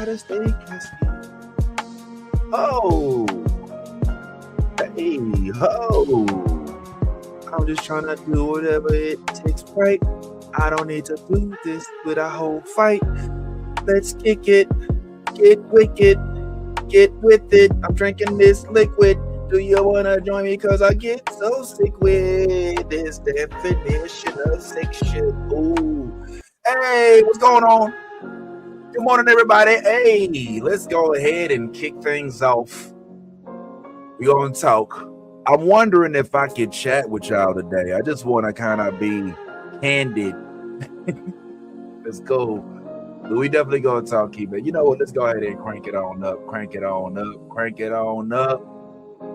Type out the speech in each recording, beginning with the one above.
gotta stay classy. Oh, hey, ho. I'm just trying to do whatever it takes, right? I don't need to do this with a whole fight. Let's kick it, get wicked, get with it. I'm drinking this liquid. Do you wanna join me? Cause I get so sick with this definition of sick shit. Ooh. Hey, what's going on? Good morning, everybody. Hey, let's go ahead and kick things off. We're gonna talk. I'm wondering if I could chat with y'all today. I just want to kind of be candid. Let's go. We definitely gonna talk, keep it. You know what? Let's go ahead and crank it on up. Crank it on up. Crank it on up.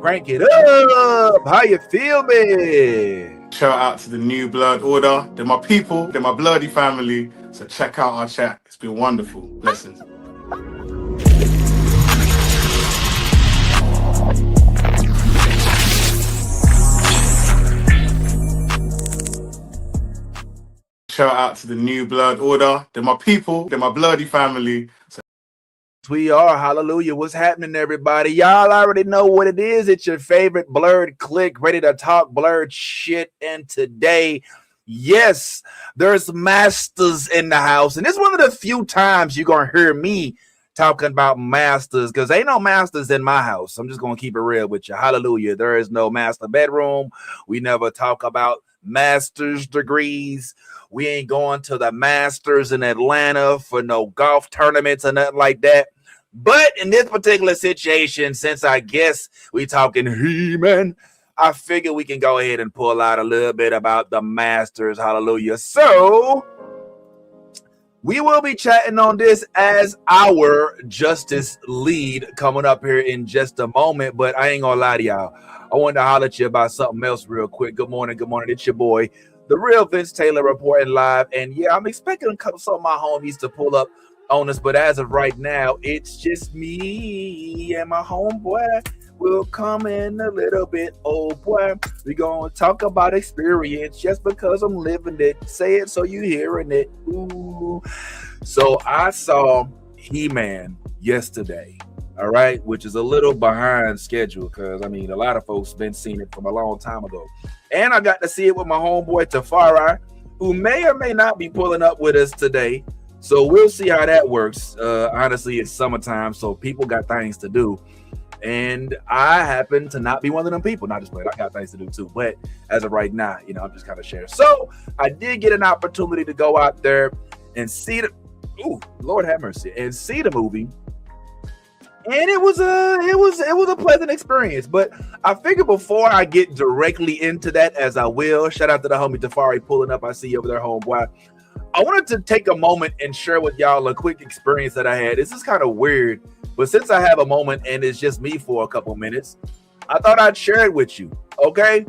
Crank it up. How you feel, man? Shout out to the New Blood Order. They're my people. They're my bloody family. So check out our chat. It's been wonderful. Blessings. Shout out to the New Blood Order. They're my people. They're my bloody family. So we are. Hallelujah. What's happening, everybody? Y'all already know what it is. It's your favorite blurred click, ready to talk blurred shit. And today, yes, there's masters in the house. And it's one of the few times you're going to hear me talking about masters, because ain't no masters in my house. I'm just going to keep it real with you. Hallelujah. There is no master bedroom. We never talk about master's degrees. We ain't going to the Masters in Atlanta for no golf tournaments or nothing like that. But in this particular situation, since I guess we talking He-Man, I figure we can go ahead and pull out a little bit about the Masters. Hallelujah. So we will be chatting on this as our Justice lead coming up here in just a moment. But I ain't gonna lie to y'all. I wanted to holler at you about something else real quick. Good morning. Good morning. It's your boy, the real Vince Taylor, reporting live. And yeah, I'm expecting some of my homies to pull up on us. But as of right now, it's just me and my homeboy. We'll come in a little bit. Oh boy, we're going to talk about experience just because I'm living it. Say it so you hearing it. Ooh. So I saw He-Man yesterday. All right, which is a little behind schedule because, I mean, a lot of folks been seeing it from a long time ago. And I got to see it with my homeboy Tafari, who may or may not be pulling up with us today. So we'll see how that works. Honestly, it's summertime, so people got things to do. And I happen to not be one of them people. Not just playing, I got things to do too. But as of right now, you know, I'm just kind of sharing. So I did get an opportunity to go out there and see the, Lord have mercy, and see the movie. And it was a pleasant experience. But I figure before I get directly into that, as I will, shout out to the homie Tafari pulling up. I see you over there, homeboy. I wanted to take a moment and share with y'all a quick experience that I had. This is kind of weird, but since I have a moment and it's just me for a couple minutes, I thought I'd share it with you. Okay?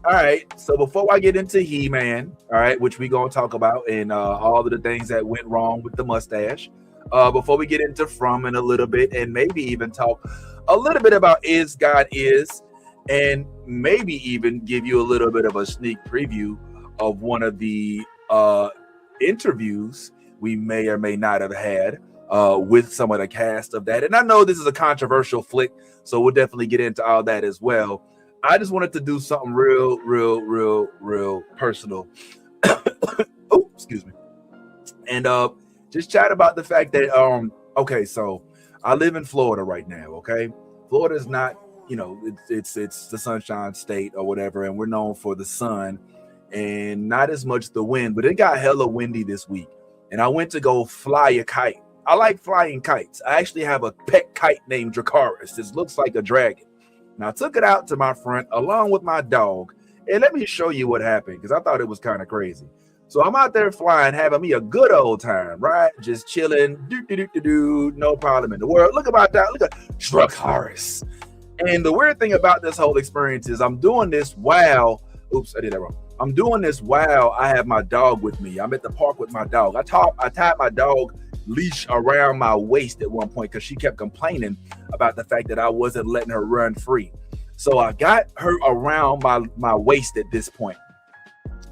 All right. So before I get into He-Man, all right, which we gonna talk about and all of the things that went wrong with the mustache. Before we get into From in a little bit and maybe even talk a little bit about Is God Is, and maybe even give you a little bit of a sneak preview of one of the interviews we may or may not have had with some of the cast of that. And I know this is a controversial flick, so we'll definitely get into all that as well. I just wanted to do something real personal. Oh, excuse me. And just chat about the fact that okay, so I live in Florida right now. Okay, Florida is not, you know, it's the sunshine state or whatever, and we're known for the sun and not as much the wind, but it got hella windy this week. And I went to go fly a kite. I like flying kites. I actually have a pet kite named Dracarys. This looks like a dragon. And I took it out to my front along with my dog. And let me show you what happened, because I thought it was kind of crazy. So I'm out there flying, having me a good old time, right? Just chilling, no problem in the world. Look about that. Look at Dracarys. And the weird thing about this whole experience is I'm doing this while, oops, I did that wrong. I'm doing this while I have my dog with me. I'm at the park with my dog. I tied my dog leash around my waist at one point because she kept complaining about the fact that I wasn't letting her run free. So I got her around my waist at this point.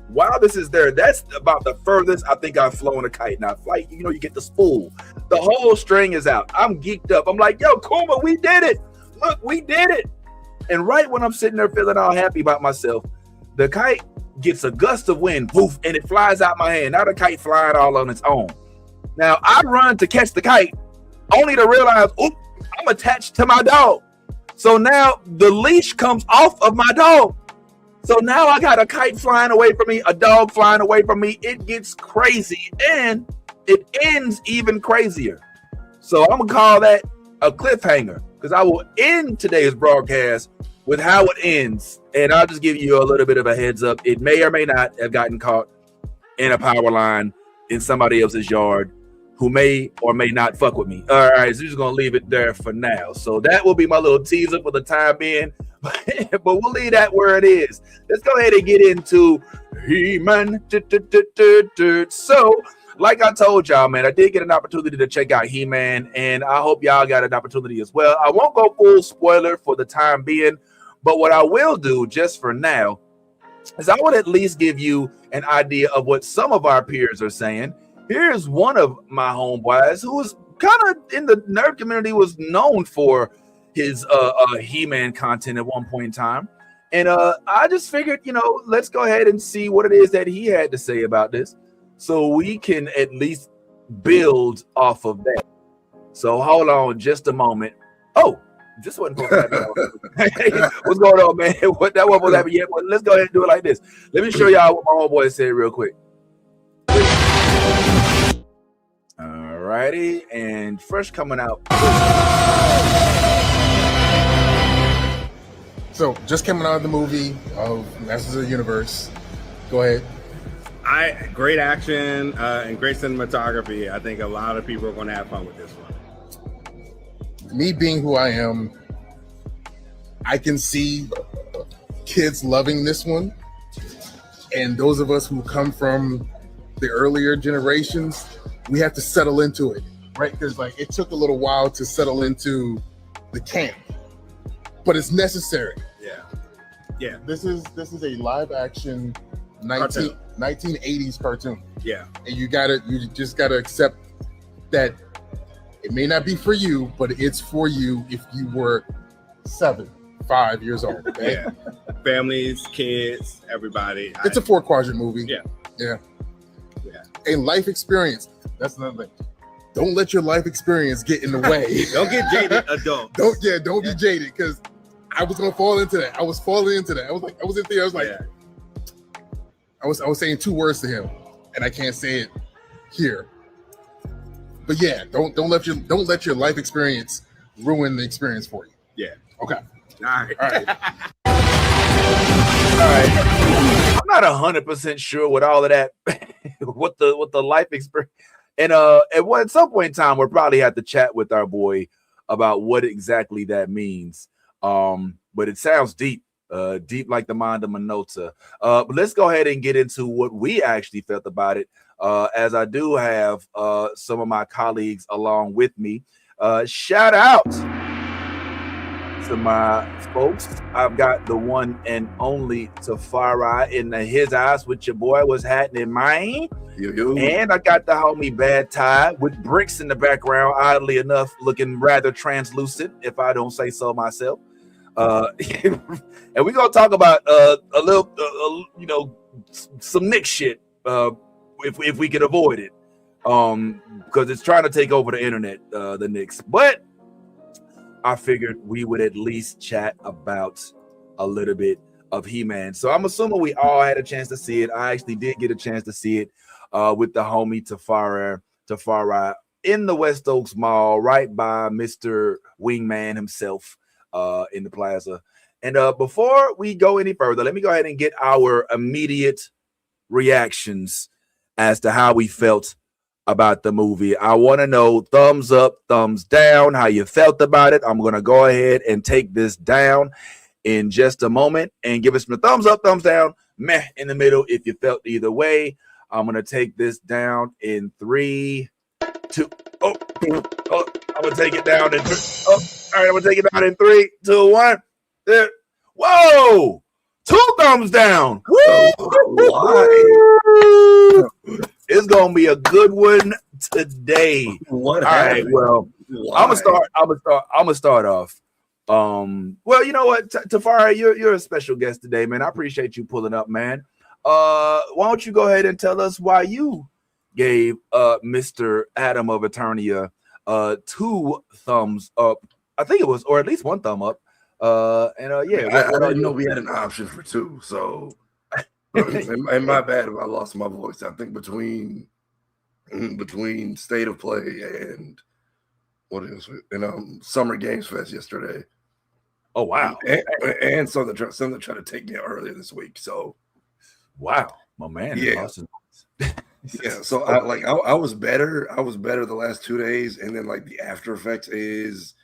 While this is there, that's about the furthest I think I've flown a kite. Now, flight, you know, you get the spool. The whole string is out. I'm geeked up. I'm like, yo, Kuma, we did it. Look, we did it. And right when I'm sitting there feeling all happy about myself, the kite gets a gust of wind, poof, and it flies out my hand. Now the kite flying all on its own. Now I run to catch the kite, only to realize, oop, I'm attached to my dog. So now the leash comes off of my dog. So now I got a kite flying away from me, a dog flying away from me. It gets crazy, and it ends even crazier. So I'm gonna call that a cliffhanger, because I will end today's broadcast with how it ends, and I'll just give you a little bit of a heads up. It may or may not have gotten caught in a power line in somebody else's yard who may or may not fuck with me. All right, so we're just gonna leave it there for now. So that will be my little teaser for the time being, but we'll leave that where it is. Let's go ahead and get into He-Man. So, like I told y'all, man, I did get an opportunity to check out He-Man, and I hope y'all got an opportunity as well. I won't go full spoiler for the time being, but what I will do just for now is I would at least give you an idea of what some of our peers are saying. Here's one of my homeboys who was kind of in the nerd community, was known for his He-Man content at one point in time. And I just figured, let's go ahead and see what it is that he had to say about this, so we can at least build off of that. So hold on just a moment. Oh, this wasn't supposed to happen. What's going on, man? That wasn't supposed to happen yet, but let's go ahead and do it like this. Let me show y'all what my homeboy said real quick. Alrighty, and fresh coming out. So, just coming out of the movie of Masters of the Universe. Go ahead. Great action and great cinematography. I think a lot of people are going to have fun with this one. Me being who I am, I can see kids loving this one. And those of us who come from the earlier generations, we have to settle into it, right? Because it took a little while to settle into the camp, but it's necessary. Yeah. This is a live action 1980s cartoon. Yeah. And you just gotta accept that it may not be for you, but it's for you if you were 5 years old. Okay? Yeah. Families, kids, everybody. It's a 4-quadrant movie. Yeah. A life experience. That's another thing. Don't let your life experience get in the way. Don't get jaded, adults. Don't be jaded, because I was gonna fall into that. I was falling into that. I was in there. I was like, I was saying 2 words to him, and I can't say it here. But yeah, don't let your life experience ruin the experience for you. Yeah. Okay. All right. I'm not 100% sure what all of that, what the life experience, and at some point in time, we'll probably have to chat with our boy about what exactly that means. But it sounds deep like the mind of Minota. But let's go ahead and get into what we actually felt about it. As I do have some of my colleagues along with me. Shout out to my folks. I've got the one and only Tafari in his eyes with your boy. What's happening, man? And I got the homie Bad Tie with bricks in the background, oddly enough, looking rather translucent, if I don't say so myself. And we're gonna talk about a little, some Nick shit, if we can avoid it, because it's trying to take over the internet, the Knicks. But I figured we would at least chat about a little bit of He-Man. So I'm assuming we all had a chance to see it. I actually did get a chance to see it with the homie Tafari in the West Oaks Mall, right by Mr. Wingman himself in the plaza. And before we go any further, let me go ahead and get our immediate reactions as to how we felt about the movie. I want to know thumbs up, thumbs down, how you felt about it. I'm going to go ahead and take this down in just a moment and give us some thumbs up, thumbs down, meh in the middle if you felt either way. I'm going to take this down in 3, 2, I'm going to take it down in 3. All right, I'm going to take it down in 3, 2, 1. There. Whoa! 2 thumbs down. Woo! It's gonna be a good one today. What All right, happened? well, Why? I'm gonna start off. Well, you know what, Tafari, you're a special guest today, man. I appreciate you pulling up, man. Why don't you go ahead and tell us why you gave Mr. Adam of Eternia 2 thumbs up? I think it was, or at least 1 thumb up. Yeah, I didn't know we had an option for 2, so and my bad if I lost my voice. I think between State of Play and what else? And Summer Games Fest yesterday. Oh wow! And something tried to take me out earlier this week. So wow, my man. Yeah. Yeah. So I was better. I was better the last 2 days, and then like the after effects is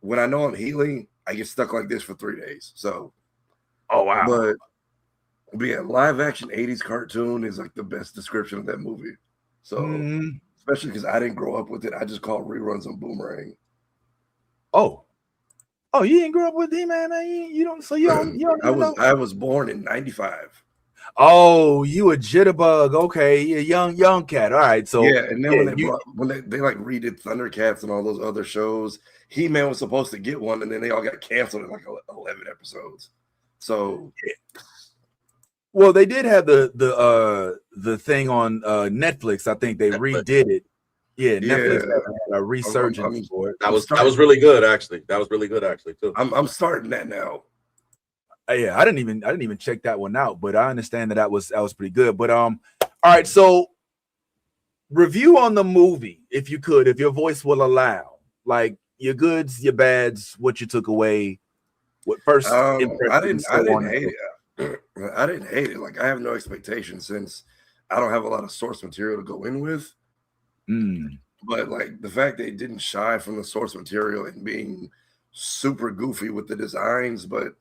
when I know I'm healing, I get stuck like this for 3 days. So oh wow. But yeah, live action 80s cartoon is like the best description of that movie. So especially because I didn't grow up with it, I just call reruns on Boomerang. Oh, you didn't grow up with He-Man? You don't. So you don't. I was born in 95. Oh, you a jitterbug? Okay, you young cat. All right. So yeah, and then when they like redid Thundercats and all those other shows, He-Man was supposed to get one, and then they all got canceled in like 11 episodes. So, well, they did have the thing on Netflix. I think they redid it. Yeah, Netflix had a resurgence for it. That was really good, actually. That was really good, actually, too. I'm starting that now. Yeah, I didn't even check that one out, but I understand that was pretty good. But all right, so review on the movie, if you could, if your voice will allow, like your goods, your bads, what you took away, what first impressions. I didn't hate it. I didn't hate it. Like I have no expectations since I don't have a lot of source material to go in with. But like the fact they didn't shy from the source material and being super goofy with the designs, but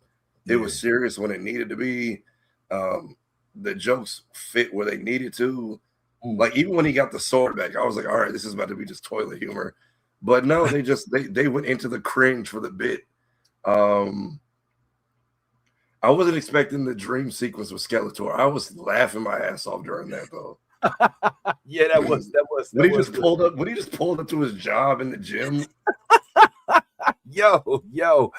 it was serious when it needed to be. The jokes fit where they needed to. Like even when he got the sword back, I was like, all right, this is about to be just toilet humor. But no, they went into the cringe for the bit. I wasn't expecting the dream sequence with Skeletor. I was laughing my ass off during that though. Yeah, that was when he just pulled up to his job in the gym. Yo,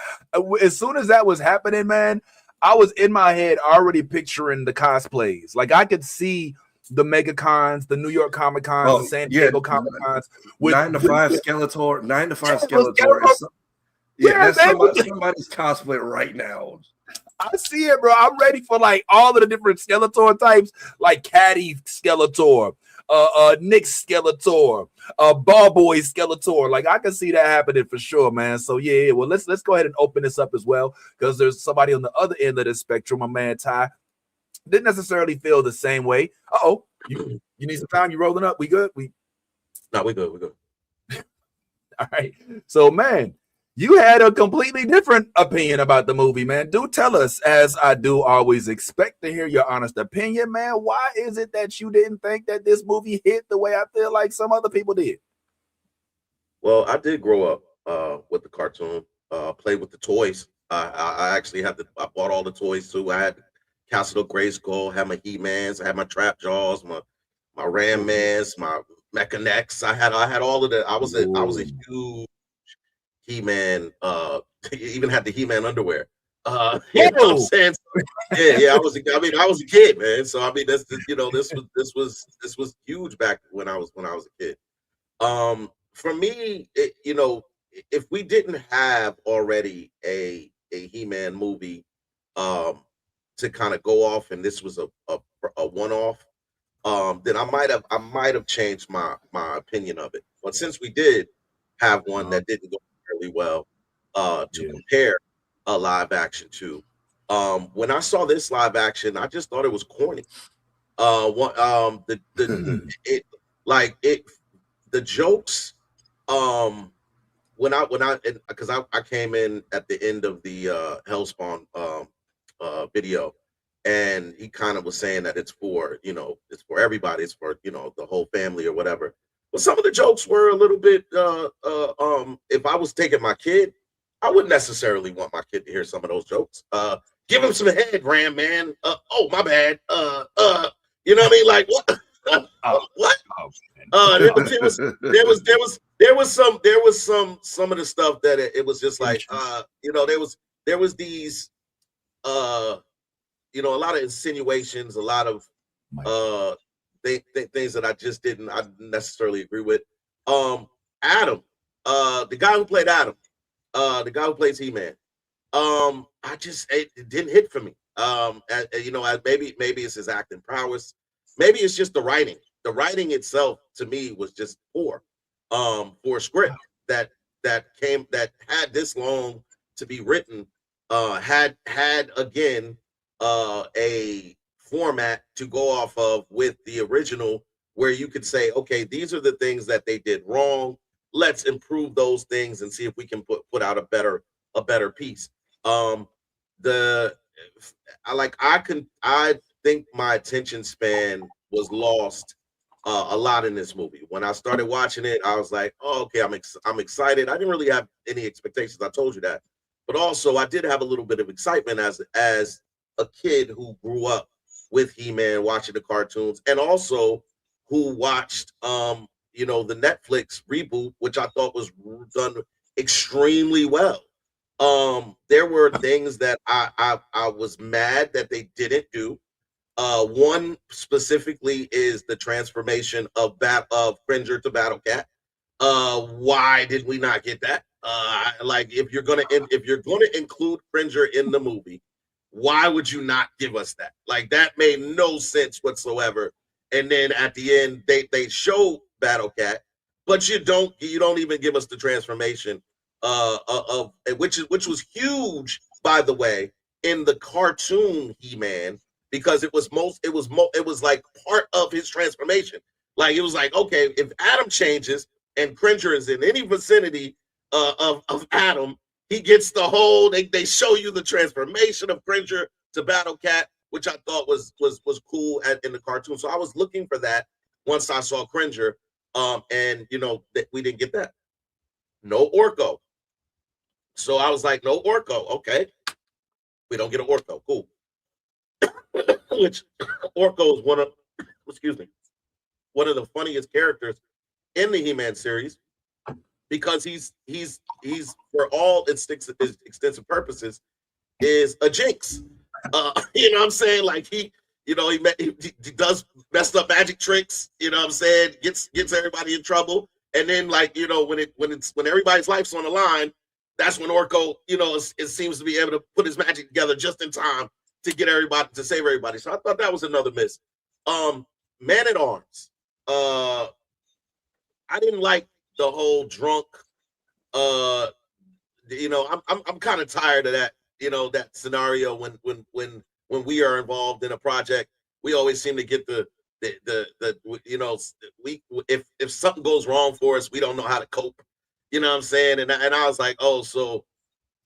as soon as that was happening, man, I was in my head already picturing the cosplays. Like I could see the Mega Cons, the New York Comic Cons, the San Diego Comic Cons with 9 to 5 Skeletor. 9 to 5 Skeletor. That's somebody's cosplay right now. I see it, bro. I'm ready for like all of the different Skeletor types, like Caddy Skeletor, Nick Skeletor, Ball Boy Skeletor. Like I can see that happening for sure, man. So yeah. Well, let's go ahead and open this up as well because there's somebody on the other end of the spectrum. My man Ty didn't necessarily feel the same way. You need some time? You rolling up? We good? We good. We good. All right. So man, you had a completely different opinion about the movie, man. Do tell us, as I do always expect to hear your honest opinion, man. Why is it that you didn't think that this movie hit the way I feel like some other people did? Well, I did grow up with the cartoon, played with the toys. I actually I bought all the toys too. I had Castle Grayskull, had my He-Mans, I had my Trap Jaws, my Ram Mans, my Mechanics. I had all of that. I was a huge He-Man, even had the He-Man underwear. You know what I'm saying? I was a kid, man. So I mean, this was huge back when I was a kid. For me, if we didn't have already a He-Man movie, to kind of go off, and this was a one-off, then I might have changed my opinion of it. But since we did have one that didn't go really well to compare a live action to, when I saw this live action, I just thought it was corny. The jokes, because I came in at the end of the Hellspawn video, and he kind of was saying that it's for everybody, it's for the whole family or whatever. But some of the jokes were a little bit if I was taking my kid, I wouldn't necessarily want my kid to hear some of those jokes. Give him some head, Ram, man. Oh, my bad. You know what I mean? Like, what? What? Oh, There was some of the stuff that it was just like there was these a lot of insinuations, a lot of things that I didn't necessarily agree with. Adam, the guy who played Adam, the guy who plays He-Man, it didn't hit for me. Maybe it's his acting prowess, maybe it's just the writing. The writing itself to me was just poor. For a script that had this long to be written, had again a format to go off of with the original, where you could say, okay, these are the things that they did wrong. Let's improve those things and see if we can put out a better piece. I think my attention span was lost a lot in this movie. When I started watching it, I was like, oh, okay, I'm excited. I didn't really have any expectations. I told you that. But also I did have a little bit of excitement as a kid who grew up with He-Man, watching the cartoons, and also who watched the Netflix reboot, which I thought was done extremely well. There were things that I was mad that they didn't do. One specifically is the transformation of Cringer to Battle Cat. Why did we not get that? If you're gonna include Cringer in the movie, why would you not give us that? Like, that made no sense whatsoever. And then at the end, they show Battle Cat, but you don't even give us the transformation which was huge, by the way, in the cartoon He-Man, because it was like part of his transformation. Like, it was like, okay, if Adam changes and Cringer is in any vicinity of Adam, he gets the whole. They show you the transformation of Cringer to Battle Cat, which I thought was cool in the cartoon. So I was looking for that once I saw Cringer, and we didn't get that. No Orko. So I was like, no Orko. Okay, we don't get an Orko. Cool. Which Orko is one of the funniest characters in the He-Man series, because he's for all its extensive purposes is a jinx. You know what I'm saying? Like, he does messed up magic tricks, you know what I'm saying? Gets everybody in trouble. And then, like, when everybody's life's on the line, that's when Orko, it seems to be able to put his magic together just in time to save everybody. So I thought that was another miss. Man at Arms. I didn't like the whole drunk. I'm kind of tired of that. That scenario when we are involved in a project, we always seem to get if something goes wrong for us, we don't know how to cope. You know what I'm saying? And I was like, oh, so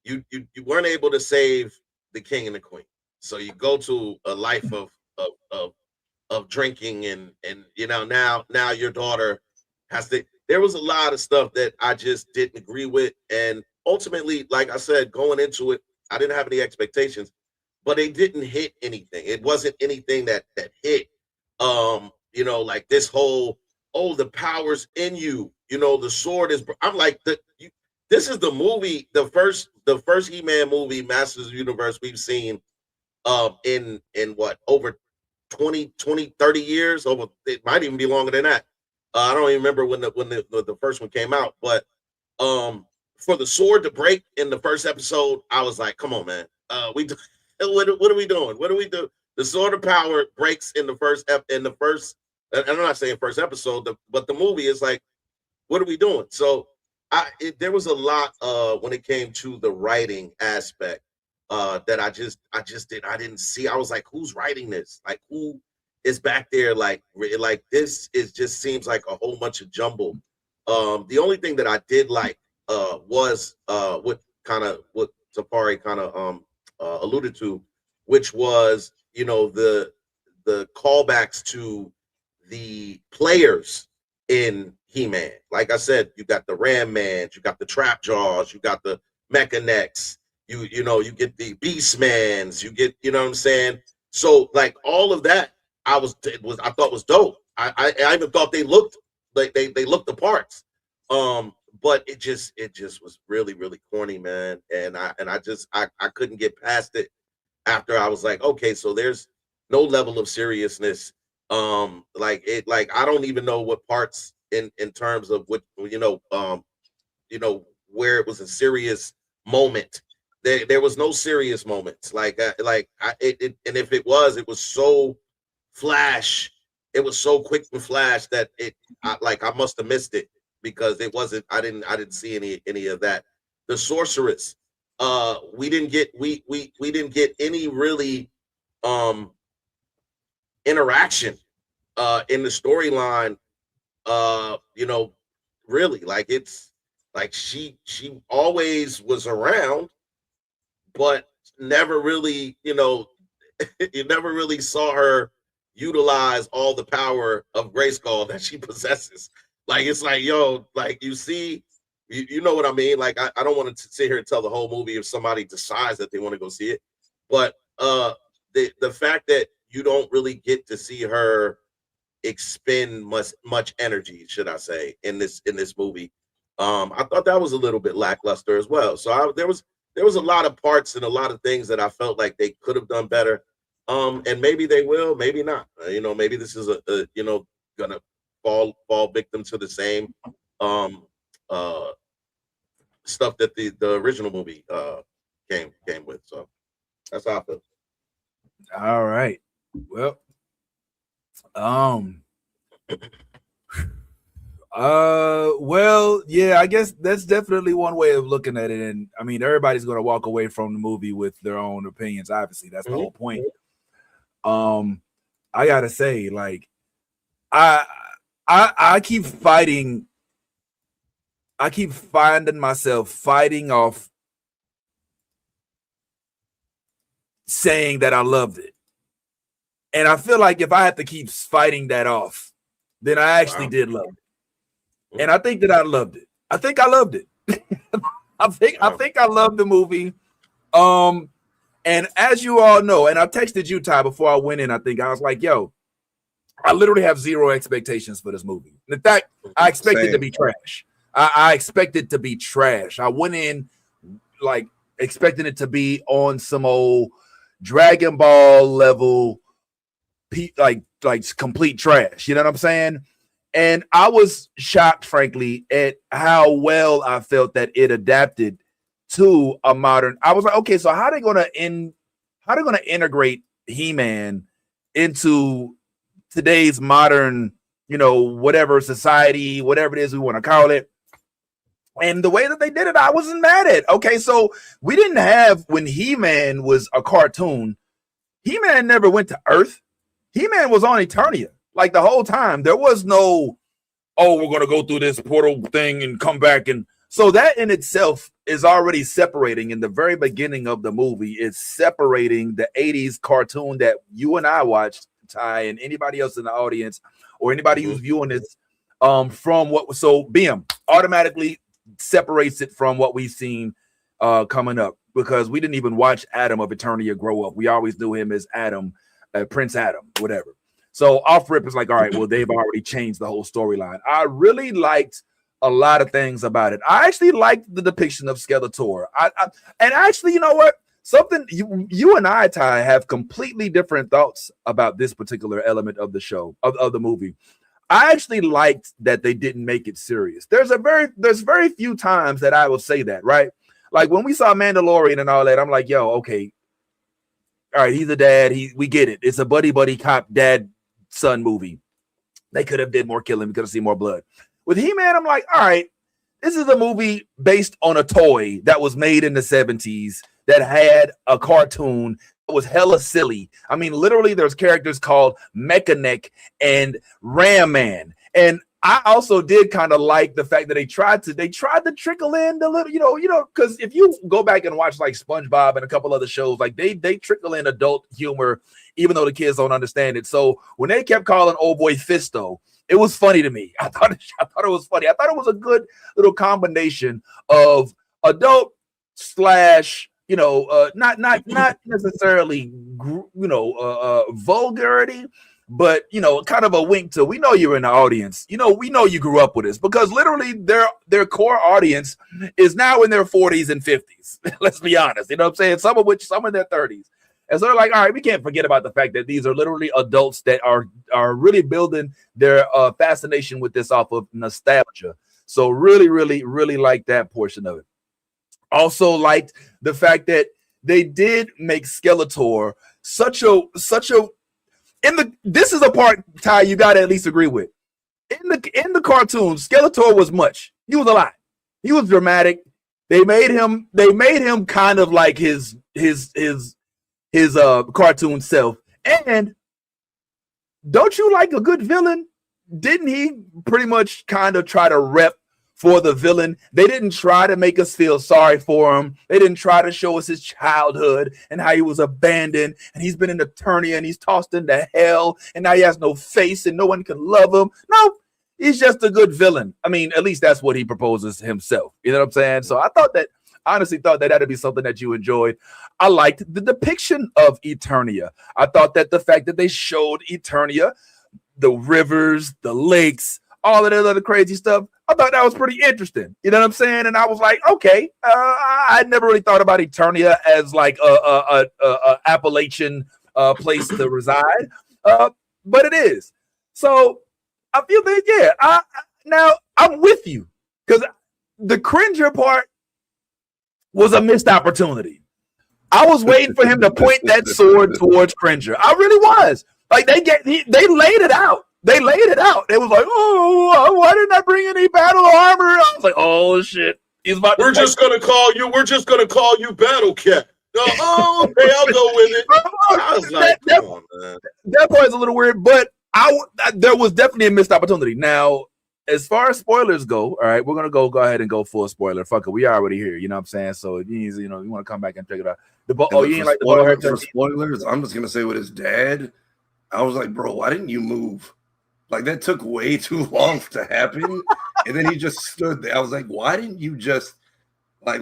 you weren't able to save the king and the queen, so you go to a life of drinking, and now your daughter has to. There was a lot of stuff that I just didn't agree with, and ultimately, like I said, going into it, I didn't have any expectations, but it didn't hit anything. It wasn't anything that hit. Like this whole, oh, the power's in you. The sword is. I'm like, this is the movie, the first He-Man movie, Masters of the Universe, we've seen in what, over 20, 30 years. Over, it might even be longer than that. I don't even remember when the first one came out, but for the sword to break in the first episode, I was like, come on, man. What are we doing? What do we do? The sword of power breaks in the first, and I'm not saying first episode, but the movie is like, what are we doing? So there was a lot when it came to the writing aspect that I didn't see. I was like, who's writing this? Like, who is back there? Like this just seems like a whole bunch of jumble. The only thing that I did like was what Safari kind of alluded to, which was the callbacks to the players in He-Man. Like I said, you got the Ram Mans, you got the Trap Jaws, you got the Mechanecks, you get the Beast Mans, you get, what I'm saying? So like all of that I thought was dope. I even thought they looked like they looked the parts. But it just was really, really corny, man. And I couldn't get past it after I was like, okay, so there's no level of seriousness. Like I don't even know what parts in terms of what where it was a serious moment. There was no serious moments. And if it was so flash. It was so quick and flash that I must have missed it because it wasn't. I didn't see any of that. The sorceress. We didn't get any really interaction in the storyline. Really, like it's like she always was around, but never really, you never really saw her utilize all the power of Grayskull that she possesses. Like it's like, yo, like you know what I mean? Like I don't want to sit here and tell the whole movie if somebody decides that they want to go see it, but the fact that you don't really get to see her expend much energy, should I say, in this movie, I thought that was a little bit lackluster as well. So there was a lot of parts and a lot of things that I felt like they could have done better. And maybe they will, maybe not. Maybe this is gonna fall victim to the same stuff that the original movie came with. So that's how I feel. All right. Well, yeah, I guess that's definitely one way of looking at it. And I mean, everybody's going to walk away from the movie with their own opinions. Obviously, that's the whole point. I gotta say, like, I keep fighting. I keep finding myself fighting off saying that I loved it. And I feel like if I had to keep fighting that off, then I actually did love it. And I think that I loved it. I think I loved it. I think I loved the movie. And as you all know, and I texted you, Ty, before I went in, I think I was like, yo, I literally have zero expectations for this movie. In fact, I expect it to be trash. I expect it to be trash. I went in like expecting it to be on some old Dragon Ball level, like complete trash. You know what I'm saying? And I was shocked, frankly, at how well I felt that it adapted to a modern. I was like, okay, so how are they gonna integrate He-Man into today's modern, whatever society, whatever it is we want to call it? And the way that they did it, I wasn't mad at. Okay, so we didn't have, when He-Man was a cartoon, He-Man never went to Earth. He-Man was on Eternia. Like the whole time. There was no, oh, we're going to go through this portal thing and come back. And so that in itself is already separating in the very beginning of the movie. It's separating the 80s cartoon that you and I watched, Ty, and anybody else in the audience or anybody who's viewing this from what was, so BM automatically separates it from what we've seen coming up, because we didn't even watch Adam of Eternia grow up. We always knew him as Adam, Prince Adam, whatever. So off rip is like, all right, well, they've already changed the whole storyline. I really liked a lot of things about it. I actually liked the depiction of Skeletor. And actually, you know what? Something you and I, Ty, have completely different thoughts about this particular element of the show, of the movie. I actually liked that they didn't make it serious. There's very few times that I will say that, right? Like when we saw Mandalorian and all that, I'm like, yo, okay, all right, he's a dad. We get it. It's a buddy cop dad son movie. They could have did more killing. We could have seen more blood. With He-Man, I'm like, all right, this is a movie based on a toy that was made in the 70s that had a cartoon that was hella silly. I mean, literally, there's characters called Mechaneck and Ram Man. And I also did kind of like the fact that they tried to trickle in the little, because if you go back and watch like SpongeBob and a couple other shows, like they trickle in adult humor, even though the kids don't understand it. So when they kept calling old boy Fisto, it was funny to me. I thought it was funny. I thought it was a good little combination of adult slash, not necessarily, vulgarity, but kind of a wink to, we know you're in the audience. We know you grew up with us, because literally their core audience is now in their 40s and 50s. Let's be honest. You know what I'm saying? Some in their 30s. And so they're like, all right, we can't forget about the fact that these are literally adults that are really building their fascination with this off of nostalgia. So really, really, really like that portion of it. Also liked the fact that they did make Skeletor such a this is a part, Ty, you gotta at least agree with. In the cartoon, Skeletor was much. He was a lot. He was dramatic. They made him kind of like his cartoon self. And don't you like a good villain? Didn't he pretty much kind of try to rep for the villain? They didn't try to make us feel sorry for him. They didn't try to show us his childhood and how he was abandoned and he's been an attorney and he's tossed into hell and now he has no face and no one can love him. No, he's just a good villain. I mean, at least that's what he proposes himself. You know what I'm saying? So I honestly thought that that'd be something that you enjoyed. I liked the depiction of Eternia. I thought that the fact that they showed Eternia, the rivers, the lakes, all of that other crazy stuff, I thought that was pretty interesting. You know what I'm saying? And I was like, okay, I never really thought about Eternia as like a Appalachian place to reside, but it is. So I feel that, yeah. Now I'm with you, because the Cringer part was a missed opportunity. I was waiting for him to point that sword towards Cringer. I really was. Like they laid it out. They laid it out. It was like, oh, why didn't I bring any battle armor? I was like, oh shit, he's about. We're just gonna call you Battle Cat. Oh, okay, I'll go with it. I was like, come on, man. That part's a little weird, but there was definitely a missed opportunity. Now, as far as spoilers go, all right, we're gonna go ahead and go full spoiler. Fuck it, we already here. You know what I'm saying? So if you want to come back and check it out. You ain't like the ball for spoilers? I'm just gonna say with his dad, I was like, bro, why didn't you move? Like that took way too long to happen, and then he just stood there. I was like, why didn't you just like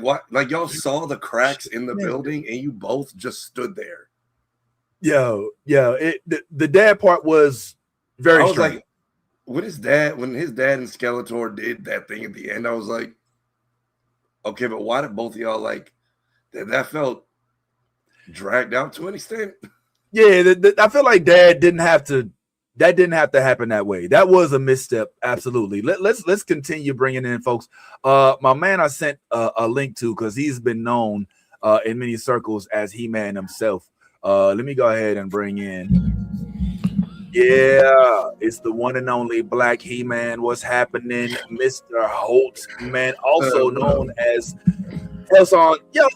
y'all saw the cracks in the building and you both just stood there? The dad part was very. I was strange. Like, when his dad and Skeletor did that thing at the end, I was like, okay, but why did both of y'all like that? Felt dragged out to an extent. Yeah, I feel like Dad didn't have to happen that way. That was a misstep. Absolutely. Let's continue bringing in folks. My man, I sent a link to, because he's been known in many circles as He-Man himself. Let me go ahead and bring in. Yeah, it's the one and only Black He-Man. What's happening, Mr. Holt, man, also known as Elson. Yo,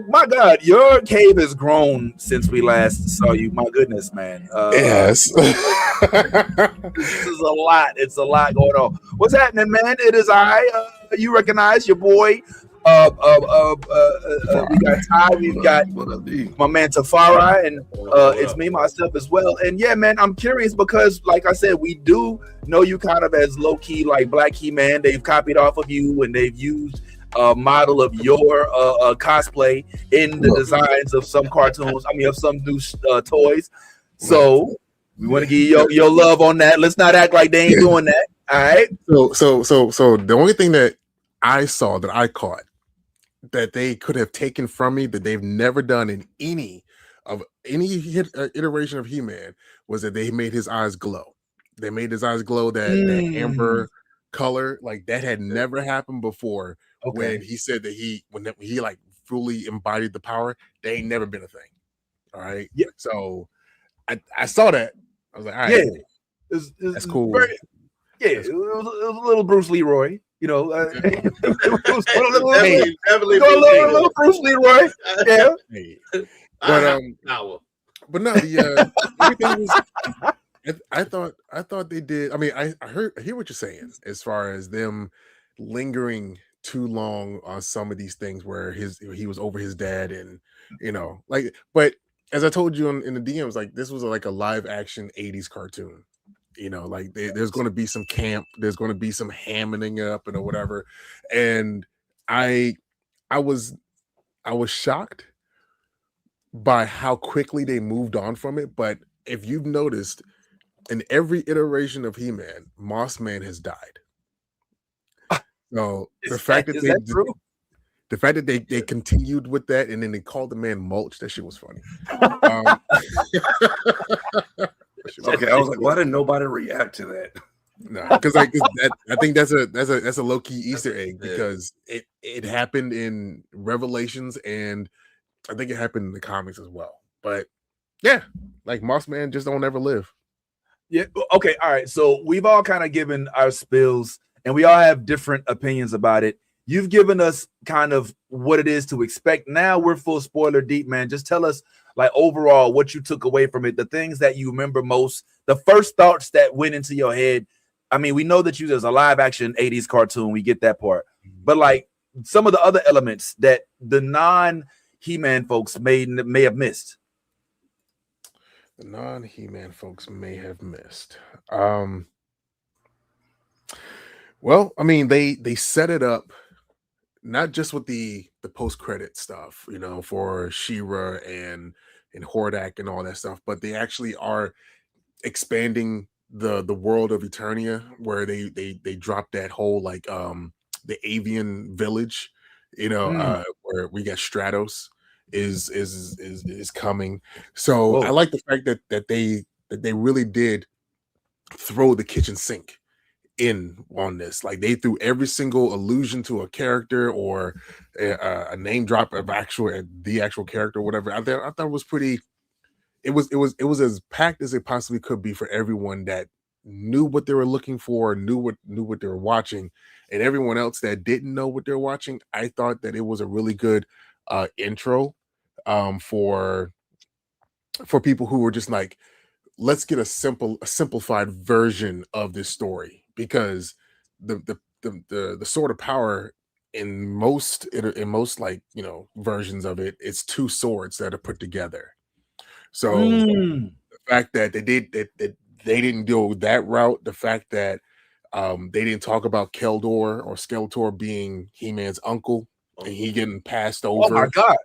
my God, your cave has grown since we last saw you. My goodness, man. Yes. This is a lot. It's a lot going on. What's happening, man? It is you recognize your boy. We got Ty, we've got my man Tafari, and it's me, myself as well. And yeah, man, I'm curious because, like I said, we do know you kind of as low-key, like Black He-Man. They've copied off of you and they've used a model of your cosplay in the designs of some cartoons. I mean, of some new toys. So we want to give you your love on that. Let's not act like they ain't doing that. All right. So the only thing that I saw, that I caught, that they could have taken from me, that they've never done in any iteration of He-Man, was that they made his eyes glow. They made his eyes glow that amber color. Like that had never happened before. Okay. When he said that when he like fully embodied the power, they ain't never been a thing. All right. Yeah. So I saw that. I was like, all right, yeah, that's cool. It was a little Bruce Leroy. You know, it was definitely a little Bruce Leroy. Yeah. But no, the everything was. I thought they did. I mean, I hear what you're saying as far as them lingering too long on some of these things where he was over his dad, and but as I told you in the DMs, like this was like a live action 80s cartoon. Like there's going to be some camp, there's going to be some hamming up and or whatever. And I was shocked by how quickly they moved on from it. But if you've noticed, in every iteration of He-Man, Moss Man has died. So the fact that they continued with that, and then they called the man Mulch, that shit was funny. Okay, I was like, why didn't nobody react to that? No, because I think that's a low key Easter egg, because it happened in Revelations, and I think it happened in the comics as well. But yeah, like Moss Man just don't ever live. Yeah. Okay. All right. So we've all kind of given our spills, and we all have different opinions about it. You've given us kind of what it is to expect. Now we're full spoiler deep, man. Just tell us, like, overall what you took away from it, the things that you remember most, the first thoughts that went into your head. I mean, we know that there's a live action 80s cartoon. We get that part. But like some of the other elements that the non He-Man folks may have missed. The non He-Man folks may have missed. Well, I mean, they set it up not just with the post-credit stuff, you know, for She-Ra and Hordak and all that stuff, but they actually are expanding the world of Eternia, where they dropped that whole like the avian village, you know, where we got Stratos is coming. So I like the fact that they really did throw the kitchen sink in on this. Like they threw every single allusion to a character or a name drop of the actual character or whatever. I thought it was pretty. It was as packed as it possibly could be for everyone that knew what they were looking for, knew what they were watching, and everyone else that didn't know what they're watching. I thought that it was a really good intro for people who were just like, let's get a simplified version of this story, because the sword of power in most like, you know, versions of it, it's two swords that are put together. So the fact that they didn't go that route, the fact that they didn't talk about Keldor or Skeletor being He-Man's uncle and he getting passed over. Oh my God.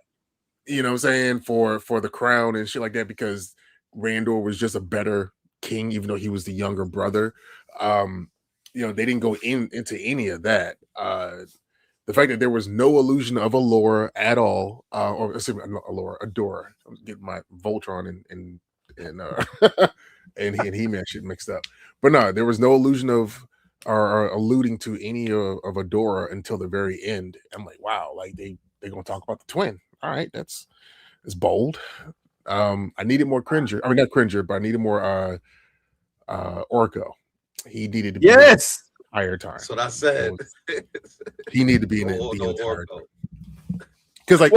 You know what I'm saying, for the crown and shit like that, because Randor was just a better king, even though he was the younger brother. You know, they didn't go into any of that. The fact that there was no illusion of Allura at all, or Adora. I'm getting my Voltron and and He-Man shit mixed up. But no, there was no illusion of or alluding to any of Adora until the very end. I'm like, wow, like they're gonna talk about the twin. All right, that's bold. I needed more Cringer. I mean, not Cringer, but I needed more Orko. He needed to be entire time. That's what I said. He needed to be in it the entire time. Because like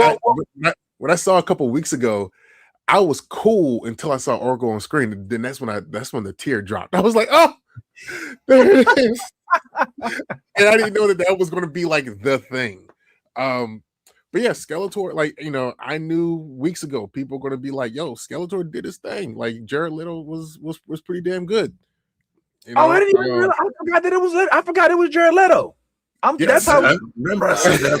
when I saw a couple weeks ago, I was cool until I saw Orko on screen. Then that's when the tear dropped. I was like, oh, there it is. And I didn't know that was going to be like the thing. But yeah, Skeletor, like, you know, I knew weeks ago people were going to be like, yo, Skeletor did his thing. Like Jared Leto was pretty damn good. You know? I didn't even realize. I forgot it was Jared Leto. That's how. Remember, I said that.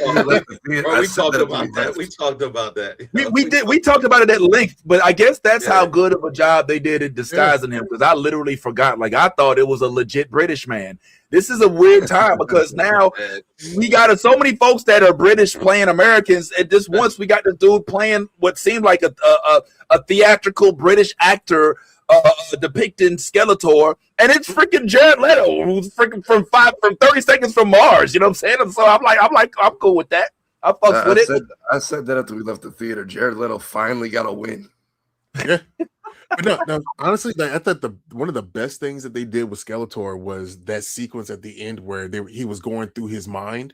We talked about that. We talked about it at length, but I guess that's how good of a job they did at disguising him. Because I literally forgot. Like I thought it was a legit British man. This is a weird time because now we got so many folks that are British playing Americans. And just once we got this dude playing what seemed like a theatrical British actor. Depicting Skeletor, and it's freaking Jared Leto, who's freaking from 30 Seconds from Mars. You know what I'm saying? So I'm cool with that. I fucks with it. I said that after we left the theater. Jared Leto finally got a win. Yeah. But no, honestly, I thought one of the best things that they did with Skeletor was that sequence at the end where he was going through his mind,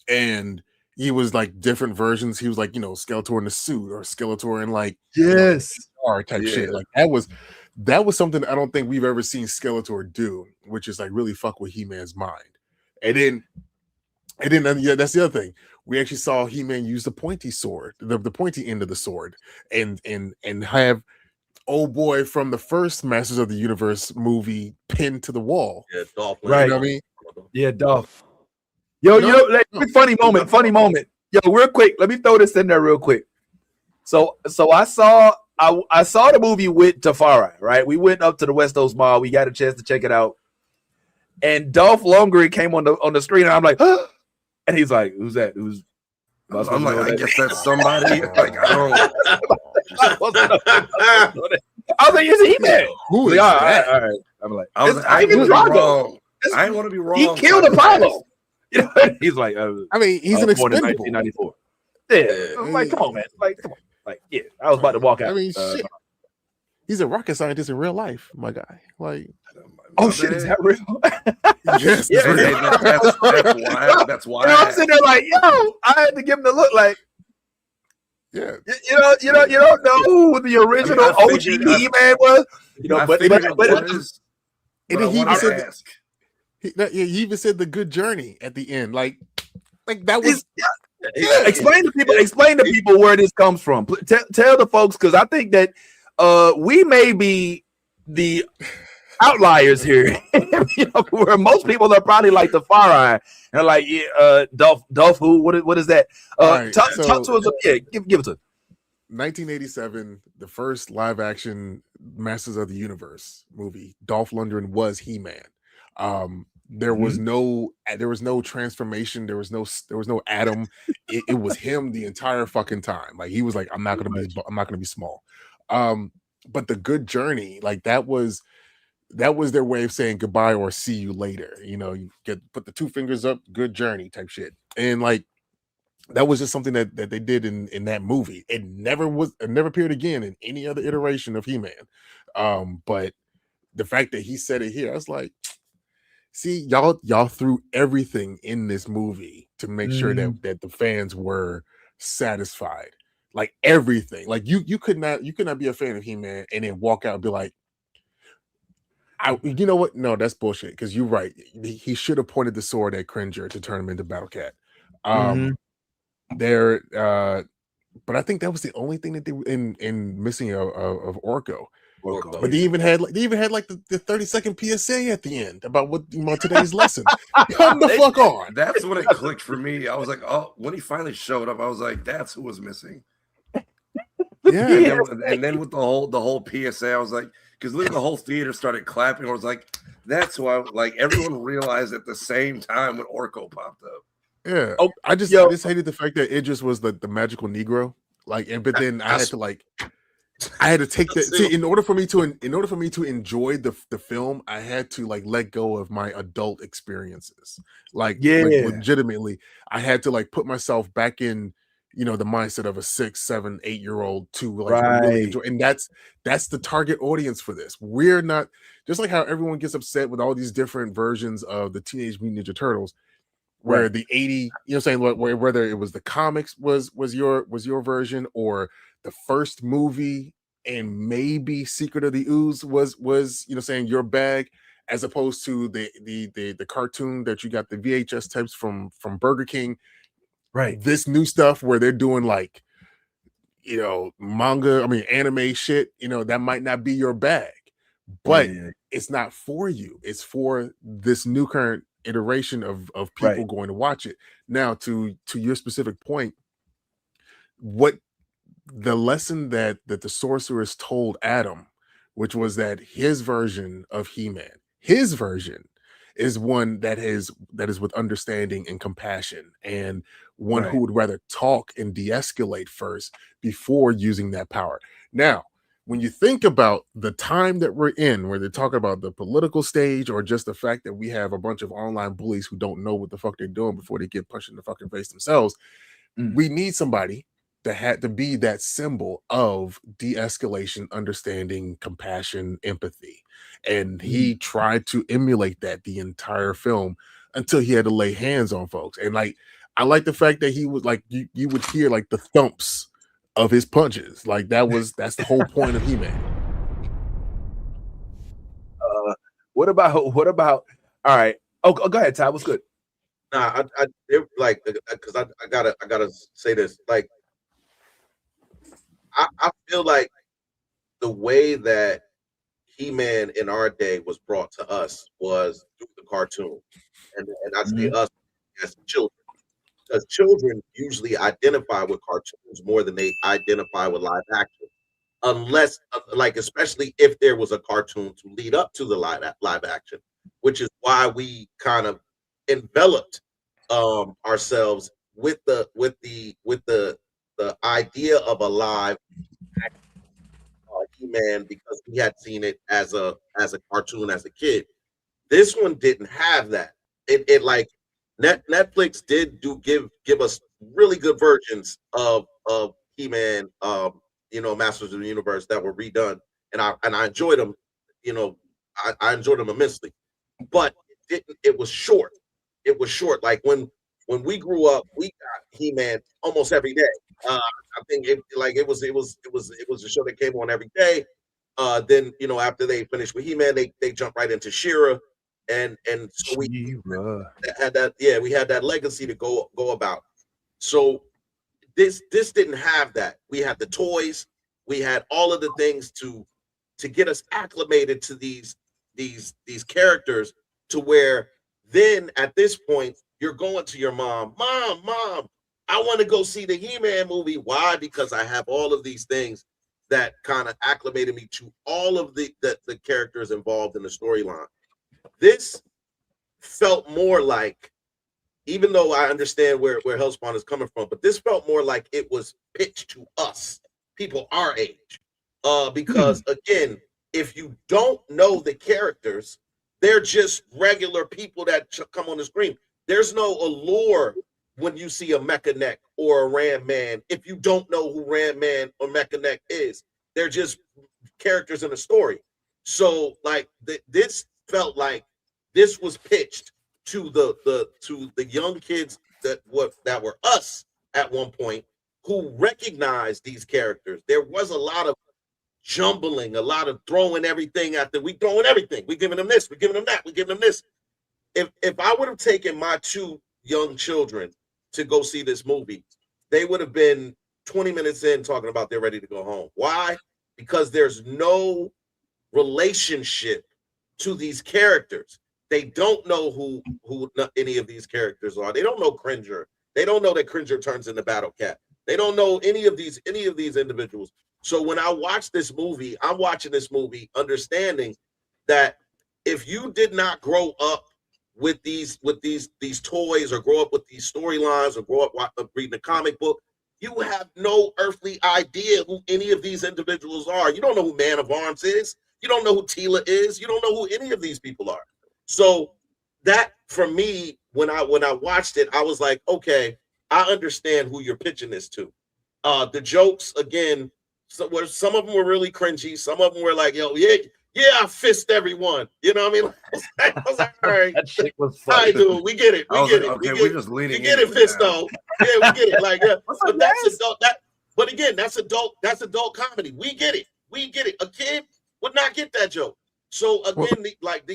and he was like different versions. He was like, you know, Skeletor in the suit or Skeletor in like type shit. Like that was something I don't think we've ever seen Skeletor do, which is like really fuck with He-Man's mind. And then that's the other thing. We actually saw He-Man use the pointy sword, the pointy end of the sword, and have old boy from the first Masters of the Universe movie pinned to the wall. Yeah, Dolph. Right. You know what I mean? Yeah, Dolph. Yo, funny moment. Yo, real quick, let me throw this in there real quick. So I saw I saw the movie with Tafari, right? We went up to the West Coast Mall. We got a chance to check it out. And Dolph Lundgren came on the screen, and I'm like, huh? And he's like, "Who's that? Who's?" I'm like, I guess that's somebody. Like, I don't. I was like, "Is it He-Man?" Who is Like, that? all right. I'm like, I was like, I Ivan ain't want to be Drago. wrong. I ain't want to be wrong. He killed Apollo. You know, he's like, I mean, he's an born in expendable. 1994. Yeah, I'm like, come on, man. Like, come on. Like, yeah, I was about to walk out. I mean, shit. He's a rocket scientist in real life, my guy. Like, oh shit, is that real? yes, Yeah, it's real. That's why. You know, I'm sitting there like, yo, I had to give him the look like, Yeah. you don't know who the original OG He-Man was. You know, but and then he even said, ask. he even said the good journey at the end. Like that was. Explain to people where this comes from. Tell the folks, because I think that we may be the outliers here. You know, where most people are probably like the far eye and like, yeah, Dolph who? What is that? Right, talk to us. Yeah, give it to us. 1987, the first live action Masters of the Universe movie. Dolph Lundgren was He-Man. There was no transformation. There was no Adam. It was him the entire fucking time. Like he was like, I'm not gonna be small. But the good journey, like that was their way of saying goodbye or see you later. You know, you put the two fingers up, good journey type shit. And like that was just something that they did in that movie. It never appeared again in any other iteration of He-Man. But the fact that he said it here, I was like, see, y'all threw everything in this movie to make sure that the fans were satisfied. Like everything. Like you could not be a fan of He-Man and then walk out and be like, you know what? No, that's bullshit. Because you're right. He should have pointed the sword at Cringer to turn him into Battle Cat. But I think that was the only thing that they were in missing of Orko. But they even had like the 30-second PSA at the end about today's lesson. Come the fuck on. That's when it clicked for me. I was like, oh, when he finally showed up, I was like, that's who was missing. Yeah. And then with the whole PSA, I was like, because literally the whole theater started clapping. I was like, that's who everyone realized at the same time when Orko popped up. Yeah. I just hated the fact that Idris was the magical Negro. Like, but then I had to take that. See, in order for me to enjoy the film, I had to like let go of my adult experiences. Like legitimately, I had to like put myself back in, the mindset of a 6, 7, 8-year-old to like really enjoy. And that's the target audience for this. We're not just like how everyone gets upset with all these different versions of the Teenage Mutant Ninja Turtles. Where the 80, whether it was the comics was your version or the first movie and maybe Secret of the Ooze was saying your bag, as opposed to the cartoon that you got the VHS tapes from Burger King. Right. This new stuff where they're doing like, anime shit, that might not be your bag, but it's not for you. It's for this new current iteration of people going to watch it. Now, to your specific point, what the lesson that the sorceress told Adam, which was that his version of He-Man, his version is one that is with understanding and compassion, and one who would rather talk and de-escalate first before using that power. Now, when you think about the time that we're in, where they're talking about the political stage or just the fact that we have a bunch of online bullies who don't know what the fuck they're doing before they get punched in the fucking face themselves, we need somebody that had to be that symbol of de-escalation, understanding, compassion, empathy. And he tried to emulate that the entire film until he had to lay hands on folks. And like, I like the fact that he was like, you would hear like the thumps of his punches. Like that's the whole point of He-Man. What about all right? Oh, go ahead, Ty. What's good? Nah, like, because I gotta say this. Like, I feel like the way that He-Man in our day was brought to us was through the cartoon, and I say us as children, because children usually identify with cartoons more than they identify with live action. unless like especially if there was a cartoon to lead up to the live action, which is why we kind of enveloped ourselves with the idea of a live He-Man because we had seen it as a cartoon as a kid. This one didn't have that. It like Netflix did give us really good versions of He-Man, Masters of the Universe that were redone, and I enjoyed them. I enjoyed them immensely, but it was short. It was short. Like when we grew up, we got He-Man almost every day. I think it was a show that came on every day. Then after they finished with He-Man, they jumped right into She-Ra, and so we had that. Yeah, we had that legacy to go about. So this didn't have that. We had the toys, we had all of the things to get us acclimated to these characters, to where then at this point you're going to your mom, I want to go see the He-Man movie. Why? Because I have all of these things that kind of acclimated me to all of the characters involved in the storyline. This felt more like, even though I understand where Hellspawn is coming from, but this felt more like it was pitched to us, people our age. Because again, if you don't know the characters, they're just regular people that come on the screen. There's no allure when you see a Mechanic or a Ram Man. If you don't know who Ram Man or Mechanic is, they're just characters in a story. So like this felt like this was pitched to the young kids that were us at one point, who recognized these characters. There was a lot of jumbling, a lot of throwing everything at them. We throwing everything. We giving them this. We giving them that. We giving them this. If I would have taken my two young children to go see this movie, they would have been 20 minutes in talking about they're ready to go home. Why? Because there's no relationship to these characters. They don't know who any of these characters are. They don't know Cringer. They don't know that Cringer turns into Battle Cat. They don't know any of these individuals. So when I watch this movie, I'm watching this movie understanding that if you did not grow up with these toys, or grow up with these storylines, or grow up reading a comic book, you have no earthly idea who any of these individuals are. You don't know who Man of Arms is. You don't know who Tila is. You don't know who any of these people are. So that, for me, when I watched it, I was like, okay, I understand who you're pitching this to. The jokes, again, some of them were really cringy. Some of them were like, yo, yeah, I fist everyone. You know what I mean? I was like, all right, That shit was all right, funny. dude, we get it. We're just leaning. We get it, Fisto. Yeah, we get it. Like, but that's adult. But again, that's adult comedy. We get it. A kid would not get that joke. So again, like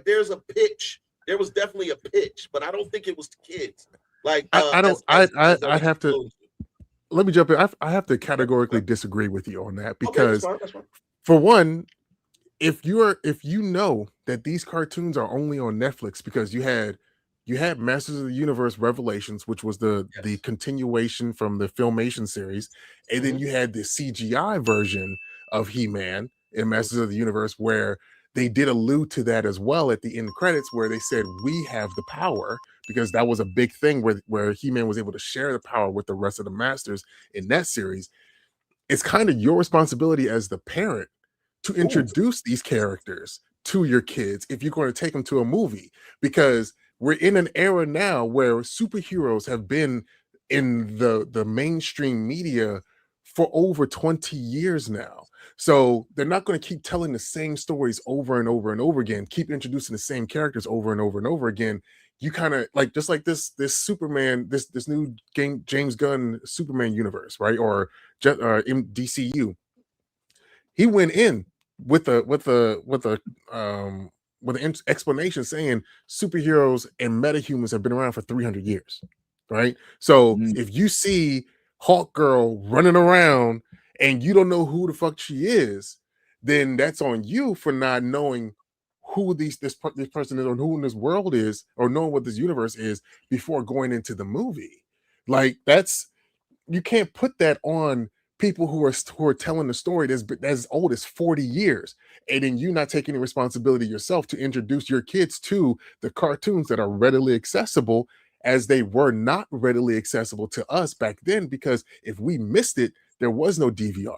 there's a pitch. There was definitely a pitch, but I don't think it was to kids. Like I have to. Let me jump in. I have to categorically disagree with you on that, because that's fine. For one, if you know that these cartoons are only on Netflix because you had Masters of the Universe Revelations, which was the continuation from the Filmation series, and then you had the CGI version of He-Man in Masters of the Universe, where they did allude to that as well at the end credits, where they said, we have the power, because that was a big thing where He-Man was able to share the power with the rest of the Masters in that series. It's kind of your responsibility as the parent to introduce these characters to your kids if you're going to take them to a movie, because we're in an era now where superheroes have been in the mainstream media for over 20 years now. So they're not going to keep telling the same stories over and over and over again, keep introducing the same characters over and over and over again. You kind of like, just like this Superman, this new James Gunn Superman universe, right? Or DCU. He went in with an explanation saying superheroes and metahumans have been around for 300 years, right? So if you see Hawk Girl running around and you don't know who the fuck she is, then that's on you for not knowing who this person is, or who in this world is, or knowing what this universe is before going into the movie. Like, you can't put that on people who are telling the story that's as old as 40 years, and then you not taking any responsibility yourself to introduce your kids to the cartoons that are readily accessible, as they were not readily accessible to us back then, because if we missed it, there was no DVR.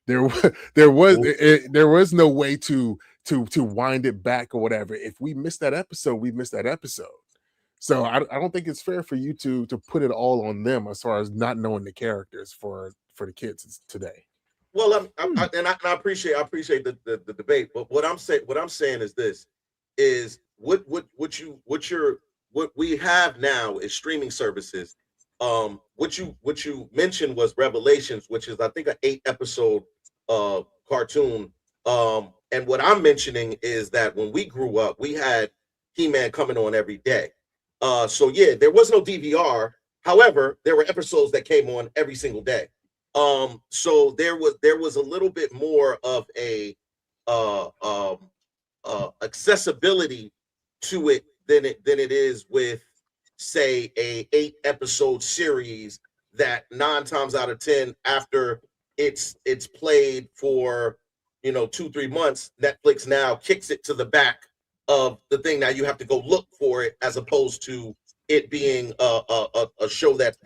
There was no way to wind it back or whatever. If we missed that episode, we missed that episode. So I don't think it's fair for you to put it all on them as far as not knowing the characters for the kids today. Well, I appreciate the debate, but what I'm saying is this: is what we have now is streaming services. What you mentioned was Revelations, which is I think an 8-episode cartoon. And what I'm mentioning is that when we grew up, we had He-Man coming on every day. So yeah, there was no DVR. However, there were episodes that came on every single day. So there was a little bit more of a accessibility to it than it is with, say, a 8-episode series that 9 times out of 10 after it's played for 2-3 months, Netflix now kicks it to the back of the thing. Now you have to go look for it, as opposed to it being a show that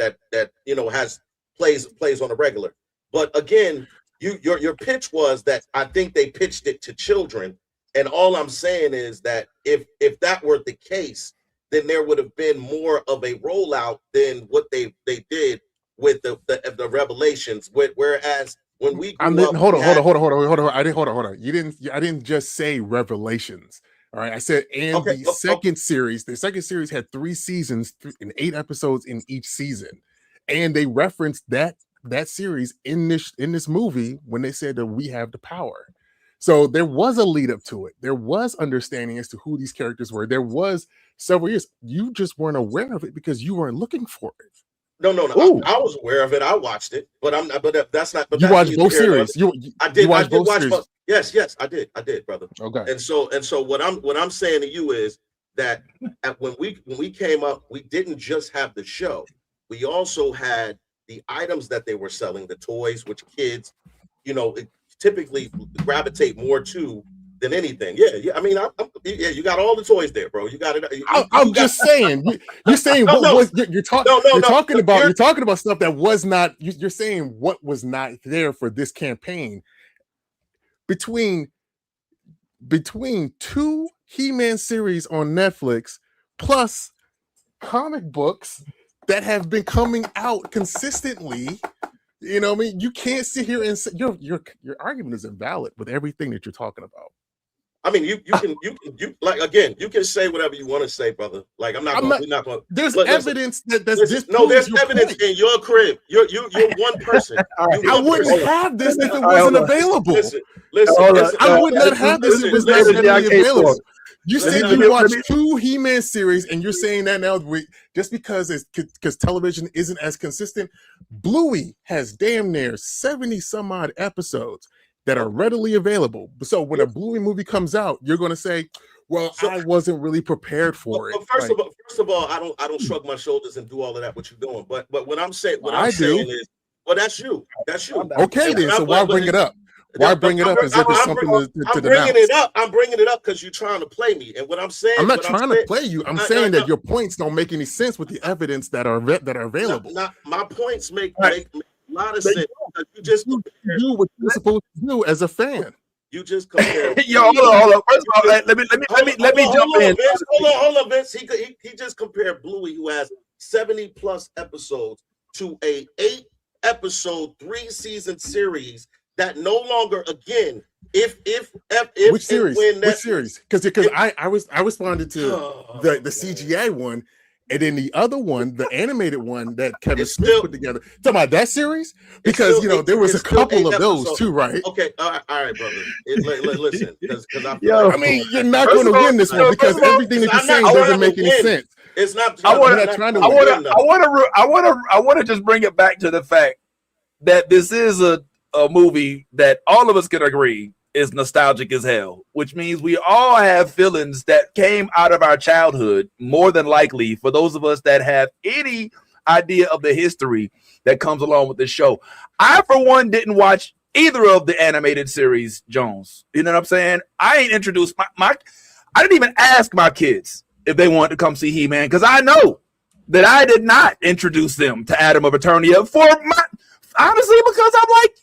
has plays on a regular. But again, your pitch was that I think they pitched it to children, and all I'm saying is that if that were the case, then there would have been more of a rollout than what they did with the Revelations. Whereas when we grew up, hold on. I didn't just say Revelations. All right, I said the second series. The second series had 3 seasons and 8 episodes in each season, and they referenced that series in this movie when they said that we have the power. So there was a lead up to it. There was understanding as to who these characters were. There was several years. You just weren't aware of it because you weren't looking for it. No. I was aware of it. I watched it, but I'm not. But that's not. But you watched both series. I did watch both series. Yes, I did, brother. Okay. And so what I'm saying to you is that when we came up, we didn't just have the show. We also had the items that they were selling, the toys, which kids, typically gravitate more to than anything. Yeah. I mean, you got all the toys there, bro. You got it. I'm just saying. You're saying you're talking about stuff that was not. You're saying what was not there for this campaign. Between 2 He-Man series on Netflix plus comic books that have been coming out consistently. You know what I mean? You can't sit here and say your argument is invalid with everything that you're talking about. I mean, you can say whatever you want to say, brother. Like, we're not going. There's evidence that there's evidence in your crib. You're one person. I wouldn't have this if it wasn't available. Listen. I would not have this if it was not readily available. You said you watched 2 He-Man series, and you're saying that now just because television isn't as consistent. Bluey has damn near 70 some odd episodes that are readily available. So when a Bluey movie comes out, you're going to say, "Well, I wasn't really prepared for it." First of all, I don't shrug my shoulders and do all of that. What you're doing, but what I'm saying, saying is, well, that's you. Okay, then. So why bring it up? Why bring it up as if it's something to denounce? I'm bringing it up because you're trying to play me. And what I'm saying, I'm not trying to play you. I'm saying that your points don't make any sense with the evidence that are available. My points make a lot of sense. You just do what you're supposed to do as a fan. You just compare. Yo, hold on. First of all, let me jump in. Hold on, Vince. He just compared Bluey, who has 70 plus episodes, to a 8-episode 3-season series that no longer, again, if which series? Because I responded to the CGI one, and then the other one, the animated one that Kevin Smith put together. Talking about that series, because there was a couple of those too, right? Okay, all right, brother. Listen, because I mean, you're not going to win this one because everything that you're saying doesn't make any sense. It's not. I want to just bring it back to the fact that this is a movie that all of us can agree is nostalgic as hell, which means we all have feelings that came out of our childhood, more than likely, for those of us that have any idea of the history that comes along with this show. I, for one, didn't watch either of the animated series, Jones. You know what I'm saying? I ain't introduced my I didn't even ask my kids if they wanted to come see He-Man, because I know that I did not introduce them to Adam of Eternia honestly, because I'm like,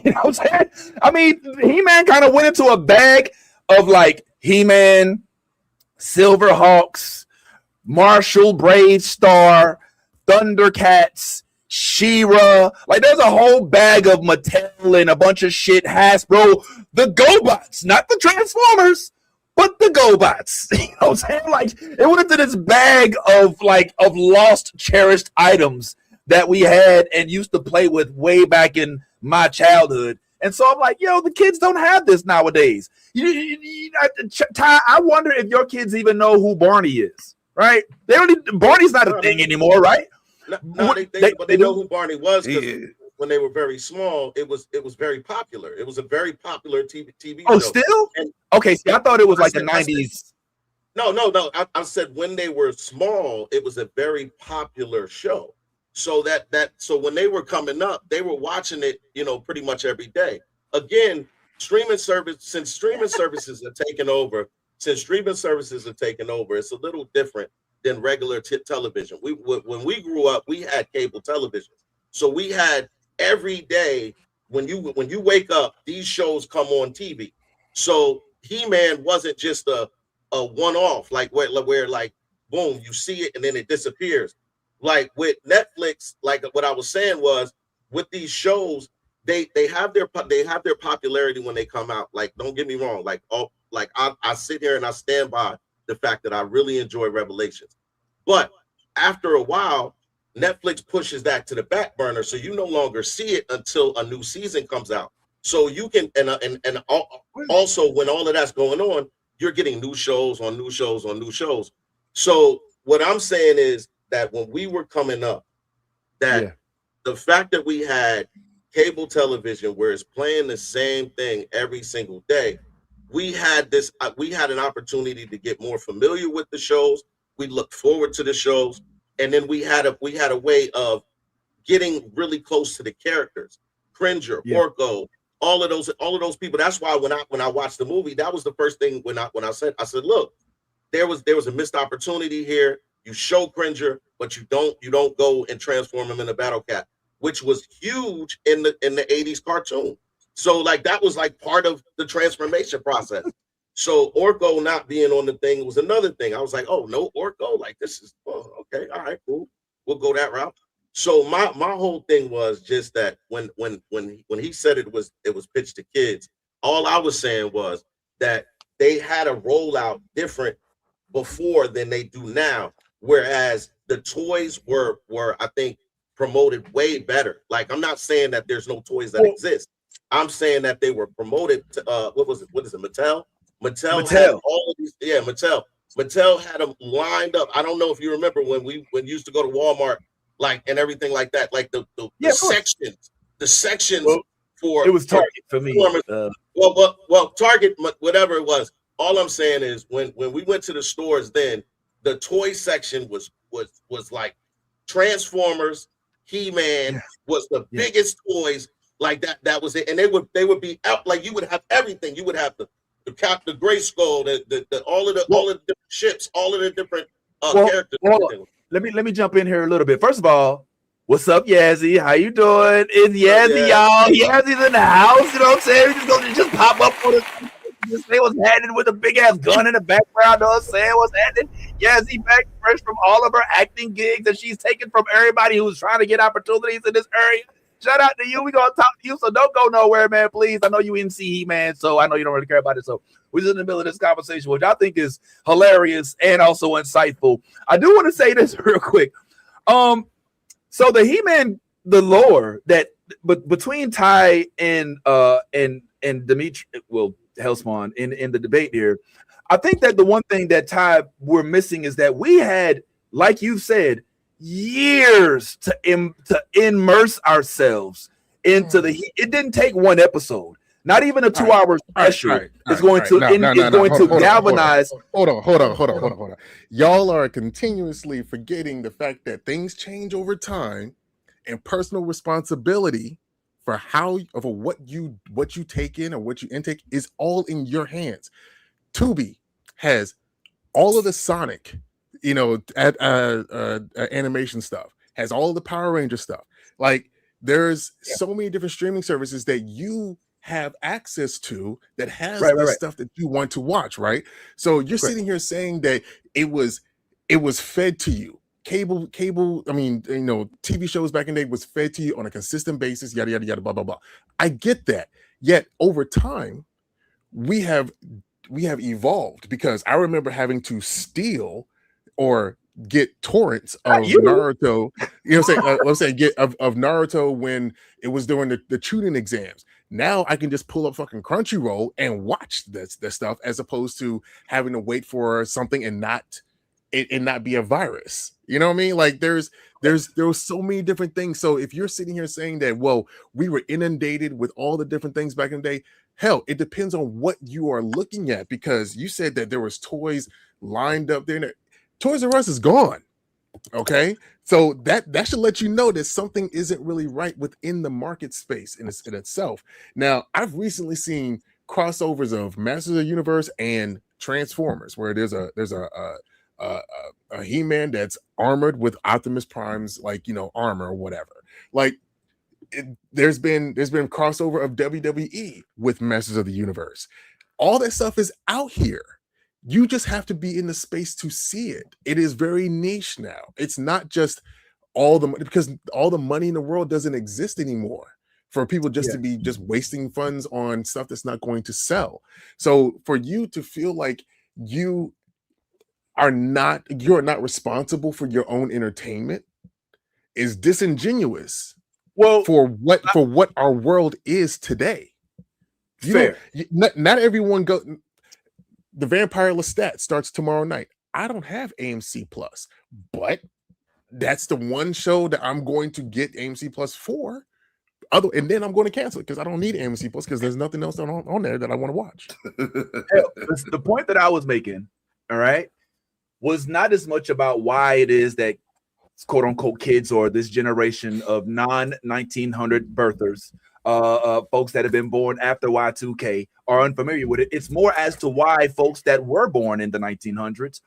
you know what I'm saying? I mean, He-Man kind of went into a bag of like He-Man, Silverhawks, Marshall, Brave Star, Thundercats, She-Ra. Like, there's a whole bag of Mattel and a bunch of shit, Hasbro, the GoBots, not the Transformers, but the GoBots. You know what I'm saying? Like, it went into this bag of lost, cherished items that we had and used to play with way back in my childhood. And so I'm like, yo, the kids don't have this nowadays. Ty, I wonder if your kids even know who Barney is, right? Barney's not a thing anymore, right? No, they know who Barney was, because when they were very small, it was very popular. It was a very popular TV show. Oh, still? And okay, see, I thought it was like the 90s. No. I said when they were small, it was a very popular show. So so when they were coming up, they were watching it, pretty much every day. Again, since streaming services have taken over, it's a little different than regular television. When we grew up, we had cable television. So we had every day, when you wake up, these shows come on TV. So He-Man wasn't just a one-off, like where like boom, you see it and then it disappears. Like with Netflix, like what I was saying was, with these shows, they have their popularity when they come out. Like, don't get me wrong, I sit here and I stand by the fact that I really enjoy Revelations. But after a while, Netflix pushes that to the back burner, so you no longer see it until a new season comes out. So you can and also, when all of that's going on, you're getting new shows on new shows on new shows. So what I'm saying is that when we were coming up, the fact that we had cable television where it's playing the same thing every single day, we had an opportunity to get more familiar with the shows. We looked forward to the shows, and then we had a way of getting really close to the characters. Cringer, Orko, all of those people. That's why when I watched the movie, that was the first thing when I said, look, there was a missed opportunity here. You show Cringer, but you don't go and transform him in a Battle Cat, which was huge in the 80s cartoon. So like that was like part of the transformation process. So Orko not being on the thing was another thing. I was like, oh, no Orko, like this is okay, all right, cool, we'll go that route. So my whole thing was just that when he said it was pitched to kids, all I was saying was that they had a rollout different before than they do now. Whereas the toys were I think promoted way better. Like, I'm not saying that there's no toys that exist. I'm saying that they were promoted to what is it, Mattel? Mattel had all of these. Yeah, Mattel had them lined up. I don't know if you remember when you used to go to Walmart, like, and everything like that, like the sections for it was Target for me. Well, Target, whatever it was. All I'm saying is when we went to the stores then, the toy section was like Transformers, He-Man was the biggest toys, like that was it. And they would be out, like you would have everything. You would have the Gray Skull, the all of the different ships, all of the different characters. Let me jump in here a little bit. First of all, what's up, Yazzie? How you doing? It's Yazzie, y'all. Yazzie's in the house. You know what I'm saying? We're just gonna just pop up for the. Just say what's happening with a big ass gun in the background. Know what I'm saying? What's happening? Yazzie back fresh from all of her acting gigs that she's taken from everybody who's trying to get opportunities in this area. Shout out to you. We're gonna talk to you, so don't go nowhere, man. Please. I know you didn't see He-Man, so I know you don't really care about it. So we're just in the middle of this conversation, which I think is hilarious and also insightful. I do want to say this real quick. So the He-Man, the lore that between Ty and Dimitri, well, Hellspawn in the debate here, I think that the one thing that Ty we're missing is that we had, like you said, years to immerse ourselves into it didn't take one episode. Not even a 2-hour special is going to galvanize. Hold on. Y'all are continuously forgetting the fact that things change over time, and personal responsibility for what you take in or what you intake is all in your hands. Tubi has all of the Sonic, animation stuff, has all of the Power Ranger stuff. Like, there's so many different streaming services that you have access to that has the stuff that you want to watch, right? So you're sitting here saying that it was fed to you. Cable, TV shows back in the day was fed to you on a consistent basis, yada, yada, yada, blah, blah, blah. I get that. Yet over time, we have evolved, because I remember having to steal or get torrents of Naruto, of Naruto when it was during the Chunin exams. Now I can just pull up fucking Crunchyroll and watch this stuff, as opposed to having to wait for something and not be a virus. You know what I mean? Like, there was so many different things. So if you're sitting here saying that, well, we were inundated with all the different things back in the day, hell, it depends on what you are looking at, because you said that there was toys lined up there. Toys R Us is gone. Okay, so that should let you know that something isn't really right within the market space in itself. Now, I've recently seen crossovers of Masters of the Universe and Transformers, where there's a He-Man that's armored with Optimus Prime's armor or whatever. Like, there's been crossover of WWE with Masters of the Universe. All that stuff is out here. You just have to be in the space to see it. It is very niche now. It's not just all the money, because all the money in the world doesn't exist anymore for people just to be just wasting funds on stuff that's not going to sell. So for you to feel like you're not responsible for your own entertainment is disingenuous. Well, for what our world is today. Not everyone go. The Vampire Lestat starts tomorrow night. I don't have AMC Plus, but that's the one show that I'm going to get AMC Plus for. And then I'm going to cancel it because I don't need AMC Plus, because there's nothing else on there that I want to watch. The point that I was making, all right, was not as much about why it is that quote unquote kids or this generation of non-1900 birthers, folks that have been born after Y2K are unfamiliar with it. It's more as to why folks that were born in the 1900s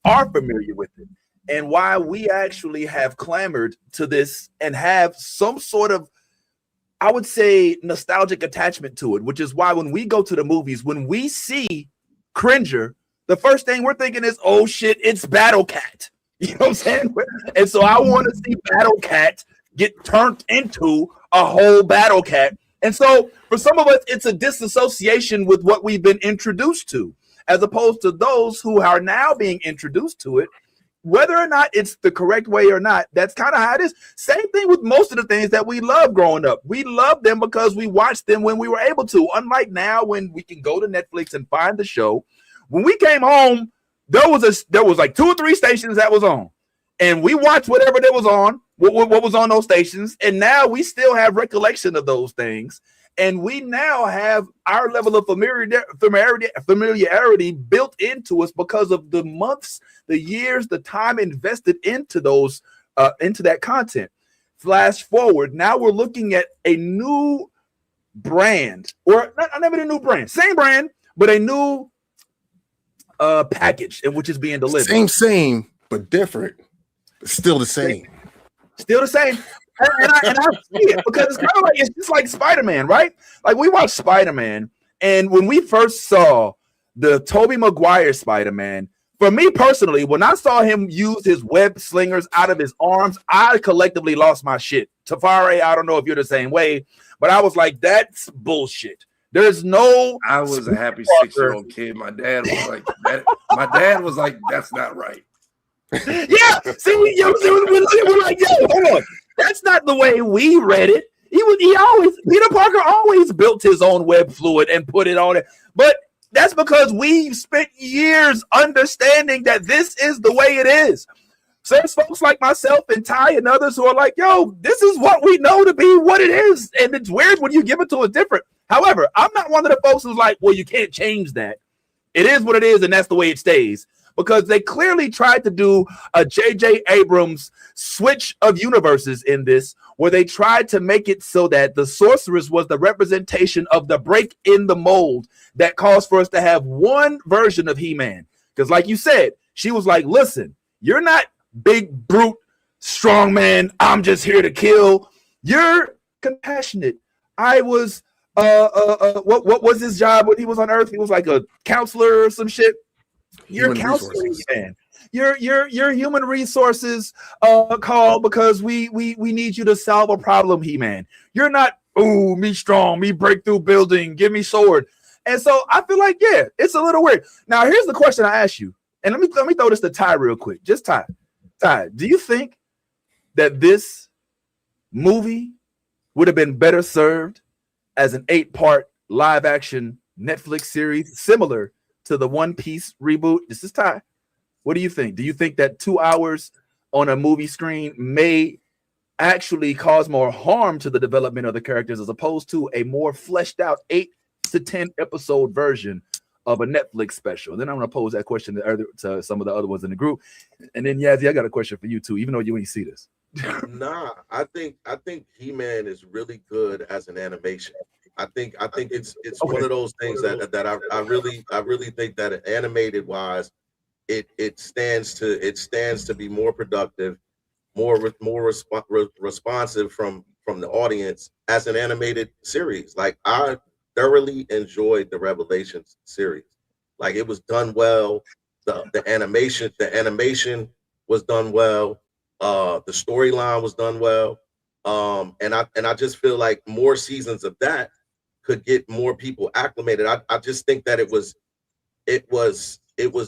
are familiar with it, and why we actually have clamored to this and have some sort of, I would say, nostalgic attachment to it, which is why when we go to the movies, when we see Cringer, the first thing we're thinking is, oh shit, it's Battle Cat. You know what I'm saying? And so I want to see Battle Cat get turned into a whole Battle Cat. And so for some of us, it's a disassociation with what we've been introduced to, as opposed to those who are now being introduced to it. Whether or not it's the correct way or not, that's kind of how it is. Same thing with most of the things that we love growing up. We love them because we watched them when we were able to. Unlike now, when we can go to Netflix and find the show. When we came home, there was like 2 or 3 stations that was on, and we watched whatever that was on, what was on those stations. And now we still have recollection of those things. And we now have our level of familiarity built into us because of the months, the years, the time invested into those, into that content. Flash forward, now we're looking at a new brand, or not even a new brand, same brand, but a new package in which is being delivered. Same, but different. Still the same. Still the same. And I see it, because it's kind of like, it's just like Spider-Man, right? Like, we watched Spider-Man, and when we first saw the Tobey Maguire Spider-Man, for me personally, when I saw him use his web slingers out of his arms, I collectively lost my shit. Tafari, I don't know if you're the same way, but I was like, that's bullshit. There's no. I was a happy 6-year-old kid. My dad was like, that's not right. Yeah, see, we're like, yo, hold on. That's not the way we read it. Peter Parker always built his own web fluid and put it on it. But that's because we've spent years understanding that this is the way it is. there's folks like myself and Ty and others who are like, yo, this is what we know to be what it is. And it's weird when you give it to us different. However, I'm not one of the folks who's like, well, you can't change that. It is what it is, and that's the way it stays. Because they clearly tried to do a J.J. Abrams switch of universes in this, where they tried to make it so that the sorceress was the representation of the break in the mold that caused for us to have one version of He-Man. Because like you said, she was like, listen, you're not big, brute, strong man. I'm just here to kill. You're compassionate. I was, what was his job when he was on Earth? He was like a counselor or some shit. You're counseling, man. You're human resources call because we need you to solve a problem, He-Man. You're not, oh, me strong, me break through building, give me sword. And so I feel like, yeah, it's a little weird. Now, here's the question I ask you. And let me throw this to Ty real quick. Just Ty. Ty, do you think that this movie would have been better served as an 8-part live action Netflix series similar to the One Piece reboot? This is Ty. What do you think? Do you think that 2 hours on a movie screen may actually cause more harm to the development of the characters as opposed to a more fleshed out 8 to 10 episode version of a Netflix special? And then I'm going to pose that question to some of the other ones in the group. And then Yazzie, I got a question for you too, even though you ain't see this. Nah, I think He-Man is really good as an animation. I think it's okay. One of those things that I really think that animated wise, it stands to be more productive, more responsive from the audience as an animated series. Like I thoroughly enjoyed the Revelations series. Like it was done well. The animation was done well. The storyline was done well. And I just feel like more seasons of that could get more people acclimated. I just think that it was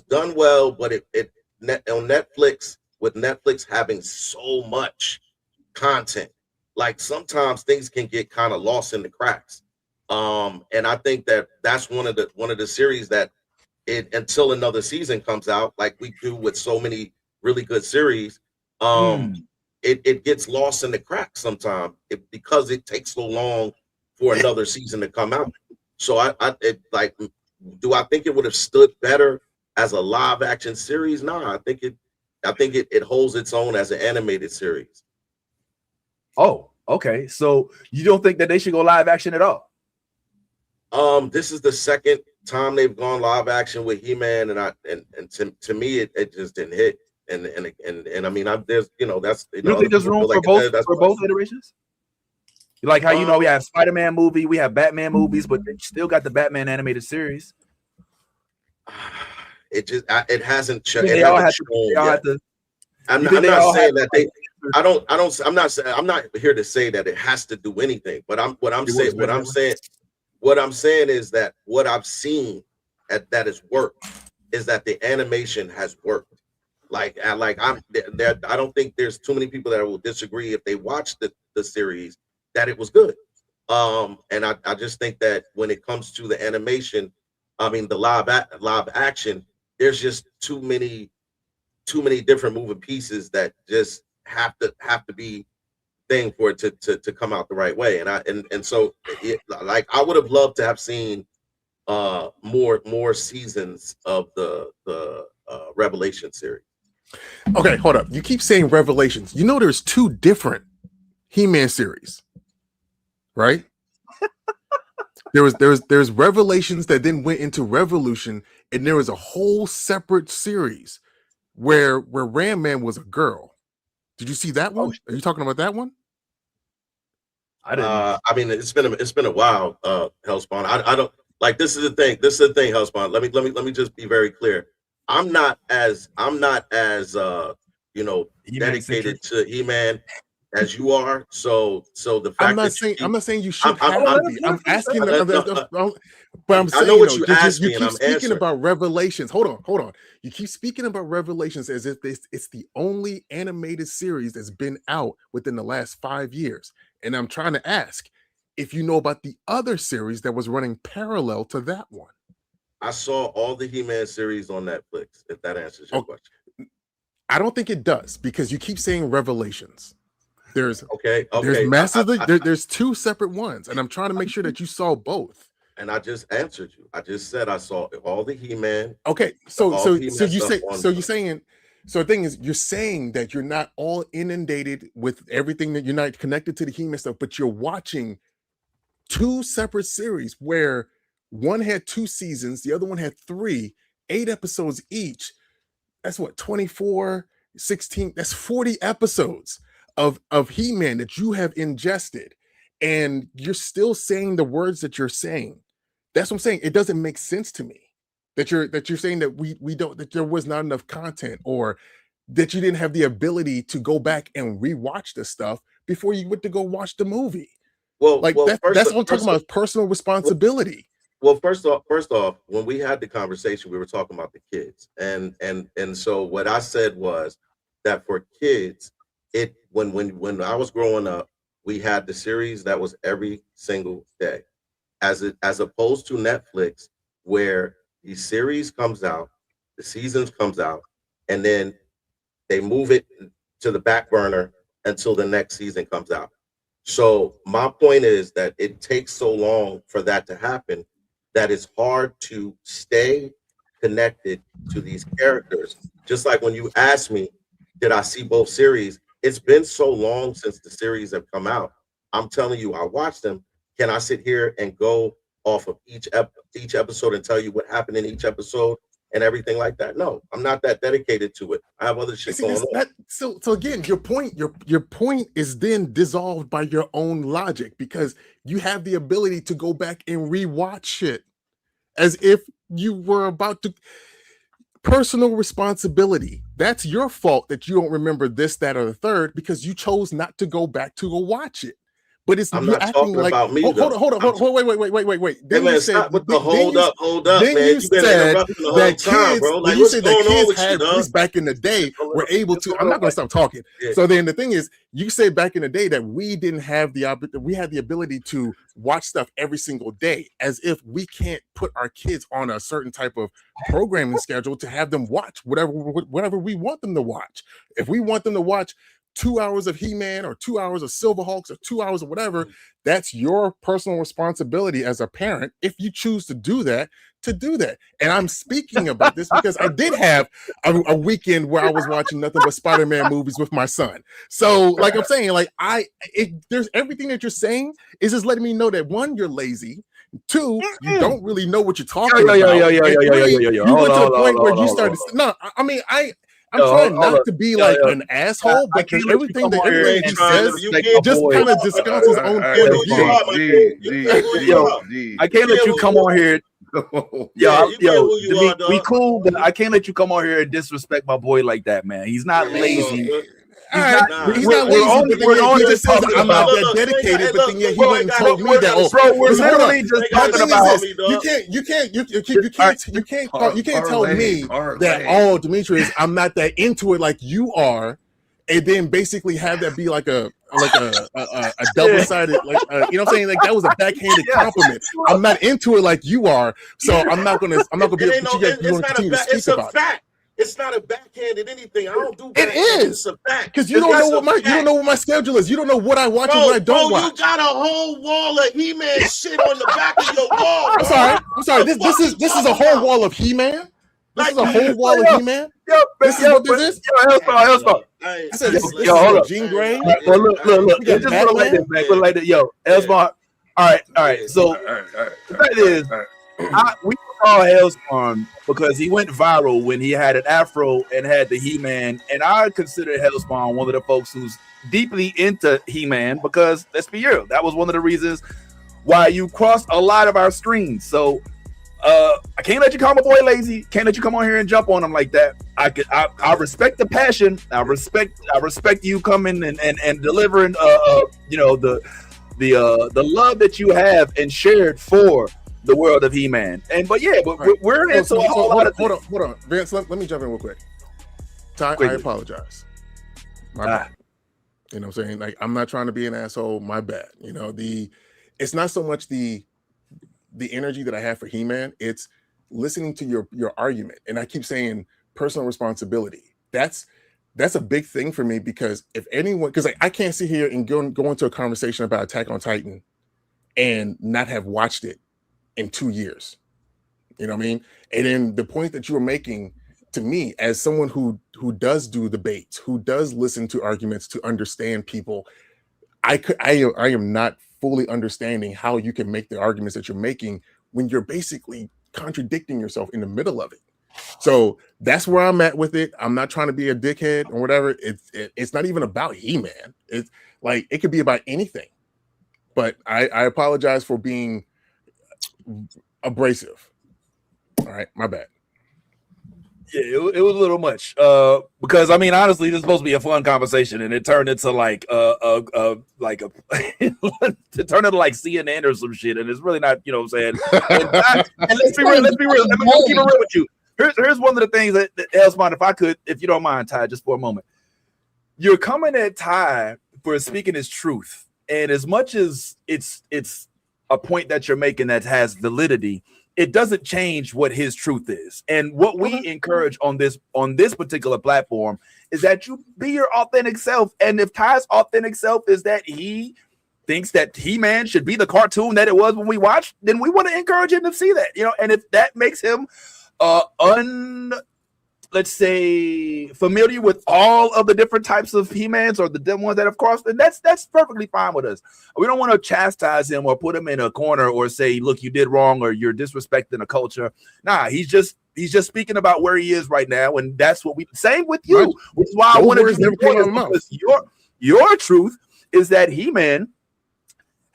done well, but on Netflix, with Netflix having so much content, like sometimes things can get kind of lost in the cracks. And I think that's one of the series that until another season comes out, like we do with so many really good series, it gets lost in the cracks sometimes because it takes so long for another season to come out. So do I think it would have stood better as a live action series? No, I think it holds its own as an animated series. Oh, okay. So you don't think that they should go live action at all? This is the second time they've gone live action with He-Man, and to me it just didn't hit. And I mean, there's that's you don't think there's room for both iterations? Like how we have Spider-Man movie, we have Batman movies, but they still got the Batman animated series. It hasn't. I'm not saying that they. I'm not here to say that it has to do anything. But what I'm saying is that what I've seen that has worked is that the animation has worked. Like I'm there. I don't think there's too many people that will disagree if they watch the series that it was good. And I just think that when it comes to the animation, I mean the live action, there's just too many different moving pieces that just have to be thing for it to come out the right way. And so like I would have loved to have seen more seasons of the Revelation series. Okay, hold up. You keep saying Revelations. You know there's 2 different He-Man series, right? There's Revelations that then went into Revolution, and there was a whole separate series where Ram Man was a girl. Did you see that one? Are you talking about that one? I didn't. I mean, it's been a while, Hellspawn. I don't like. This is the thing, Hellspawn. Let me just be very clear. I'm not as dedicated to He-Man as you are. So the fact I'm not saying you should have to be. I'm asking, but I'm saying I know what you asked me, you and keep I'm speaking answering about Revelations. Hold on. You keep speaking about Revelations as if it's the only animated series that's been out within the last 5 years, and I'm trying to ask if you know about the other series that was running parallel to that one. I saw all the He-Man series on Netflix, if that answers your question. I don't think it does, because you keep saying revelations. There's Okay. there's massively there's two separate ones, and I'm trying to make sure that you saw both. And I just answered you. I just said I saw all the He-Man. Okay, all the He-Man you stuff say on- so you're saying so the thing is, you're saying that you're not all inundated with everything, that you're not connected to the He-Man stuff, but you're watching two separate series where one had 2 seasons, the other one had 3, 8 episodes each. That's what, 24, 16, that's 40 episodes of He-Man that you have ingested, and you're still saying the words that you're saying. That's what I'm saying. It doesn't make sense to me that you're saying that we don't, that there was not enough content, or that you didn't have the ability to go back and rewatch the stuff before you went to go watch the movie. Well, Like that's what I'm talking about, personal responsibility. Well, first off, when we had the conversation, we were talking about the kids, and so what I said was that for kids, when I was growing up, we had the series that was every single day, as opposed to Netflix, where the series comes out, the seasons comes out, and then they move it to the back burner until the next season comes out. So my point is that it takes so long for that to happen that it's hard to stay connected to these characters. Just like when you asked me, did I see both series? It's been so long since the series have come out. I'm telling you, I watched them. Can I sit here and go off of each episode and tell you what happened in each episode and everything like that? No, I'm not that dedicated to it. I have other shit going on. So again, your point is then dissolved by your own logic, because you have the ability to go back and rewatch shit as if you were about to. Personal responsibility. That's your fault that you don't remember this, that, or the third, because you chose not to go back to go watch it. But it's I'm you're not acting talking like, about me. hold on, wait. Then you said, with the hold up, then man. you said that kids, bro. Like, you said that kids had, at least back in the day, were able to. I'm not going to stop talking. Yeah. So then the thing is, you said back in the day that we didn't have we had the ability to watch stuff every single day, as if we can't put our kids on a certain type of programming schedule to have them watch whatever we want them to watch. If we want them to watch 2 hours of He-Man, or 2 hours of Silverhawks, or 2 hours of whatever, that's your personal responsibility as a parent, if you choose to do that, And I'm speaking about this because I did have a weekend where I was watching nothing but Spider-Man movies with my son. So like I'm saying, like there's everything that you're saying is just letting me know that, one, you're lazy. 2, you don't really know what you're talking about. You went to the point where you started. No, I mean, I'm trying not to be like an asshole, but everything that he says just kind of discounts his own point of view. I can't let you come on here. We cool, but I can't let you come on here and disrespect my boy like that, man. He's not lazy. He's not lazy. He just says I'm not that dedicated, but then he went and told me that. Bro, we're literally just talking about. You can't tell me that, oh, Demetrius, I'm not that into it like you are, and then basically have that be like a double-sided, like you know what I'm saying? Like that was a backhanded compliment. I'm not into it like you are, so I'm not gonna be able to continue to speak about it. It's not a backhanded anything. I don't do it is. It's a fact. Because you don't know what my schedule is. You don't know what I watch and what I don't watch. You got a whole wall of He-Man shit on the back of your wall. I'm sorry. This is a whole wall of He-Man. This is a whole wall of He-Man. This is what this is. Hellspawn. I said this is Jean Grey. Look. Just put it like this, man. Put it like this. Yo, Hellspawn. All right. So the fact is, we saw Hellspawn because he went viral when he had an afro and had the He-Man, and I consider Hellspawn one of the folks who's deeply into He-Man because, let's be real, that was one of the reasons why you crossed a lot of our screens. So I can't let you call my boy lazy. Can't let you come on here and jump on him like that. I respect the passion. I respect you coming and delivering the love that you have and shared for the world of He-Man. But we're into a whole lot of things. Hold on. Vince, let me jump in real quick. I apologize. My bad. You know what I'm saying? Like, I'm not trying to be an asshole. My bad. You know, it's not so much the energy that I have for He-Man, it's listening to your argument. And I keep saying personal responsibility. That's that's a big thing for me, because if anyone, because like, I can't sit here and go into a conversation about Attack on Titan and not have watched it in 2 years. You know what I mean? And then the point that you were making, to me, as someone who does do debates, who does listen to arguments to understand people, I am not fully understanding how you can make the arguments that you're making when you're basically contradicting yourself in the middle of it. So that's where I'm at with it. I'm not trying to be a dickhead or whatever. It's not even about He-Man. It's like, it could be about anything. But I apologize for being abrasive. All right, my bad. Yeah, it was a little much. Because I mean, honestly, this is supposed to be a fun conversation, and it turned into like it turned into like CNN or some shit, and it's really not. You know what I'm saying? And let's be real. Let's keep it real with you. Here's one of the things that Elsmont, if you don't mind, Ty, just for a moment. You're coming at Ty for speaking his truth, and as much as it's a point that you're making that has validity, it doesn't change what his truth is. And what we encourage on this particular platform is that you be your authentic self. And if Ty's authentic self is that he thinks that He-Man should be the cartoon that it was when we watched, then we want to encourage him to see that, you know. And if that makes him let's say familiar with all of the different types of He-Mans or the ones that have crossed, then that's perfectly fine with us. We don't want to chastise him or put him in a corner or say, look, you did wrong or you're disrespecting the culture. Nah, he's just speaking about where he is right now, and that's what we same with you, right. Which is why I wanted to because your truth is that He-Man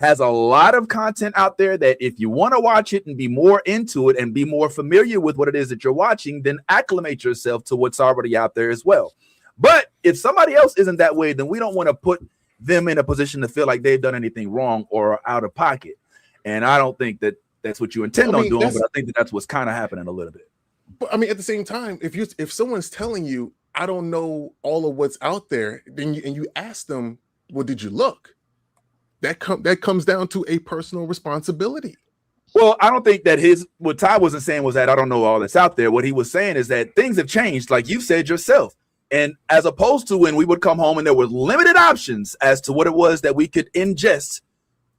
has a lot of content out there that if you want to watch it and be more into it and be more familiar with what it is that you're watching, then acclimate yourself to what's already out there as well. But if somebody else isn't that way, then we don't want to put them in a position to feel like they've done anything wrong or out of pocket. And I don't think that that's what you intend on doing, but I think that that's what's kind of happening a little bit. But I mean, at the same time, if someone's telling you, I don't know all of what's out there, then you ask them, well, did you look? That comes down to a personal responsibility. Well, I don't think that what Ty wasn't saying was that I don't know all that's out there. What he was saying is that things have changed, like you said yourself. And as opposed to when we would come home and there were limited options as to what it was that we could ingest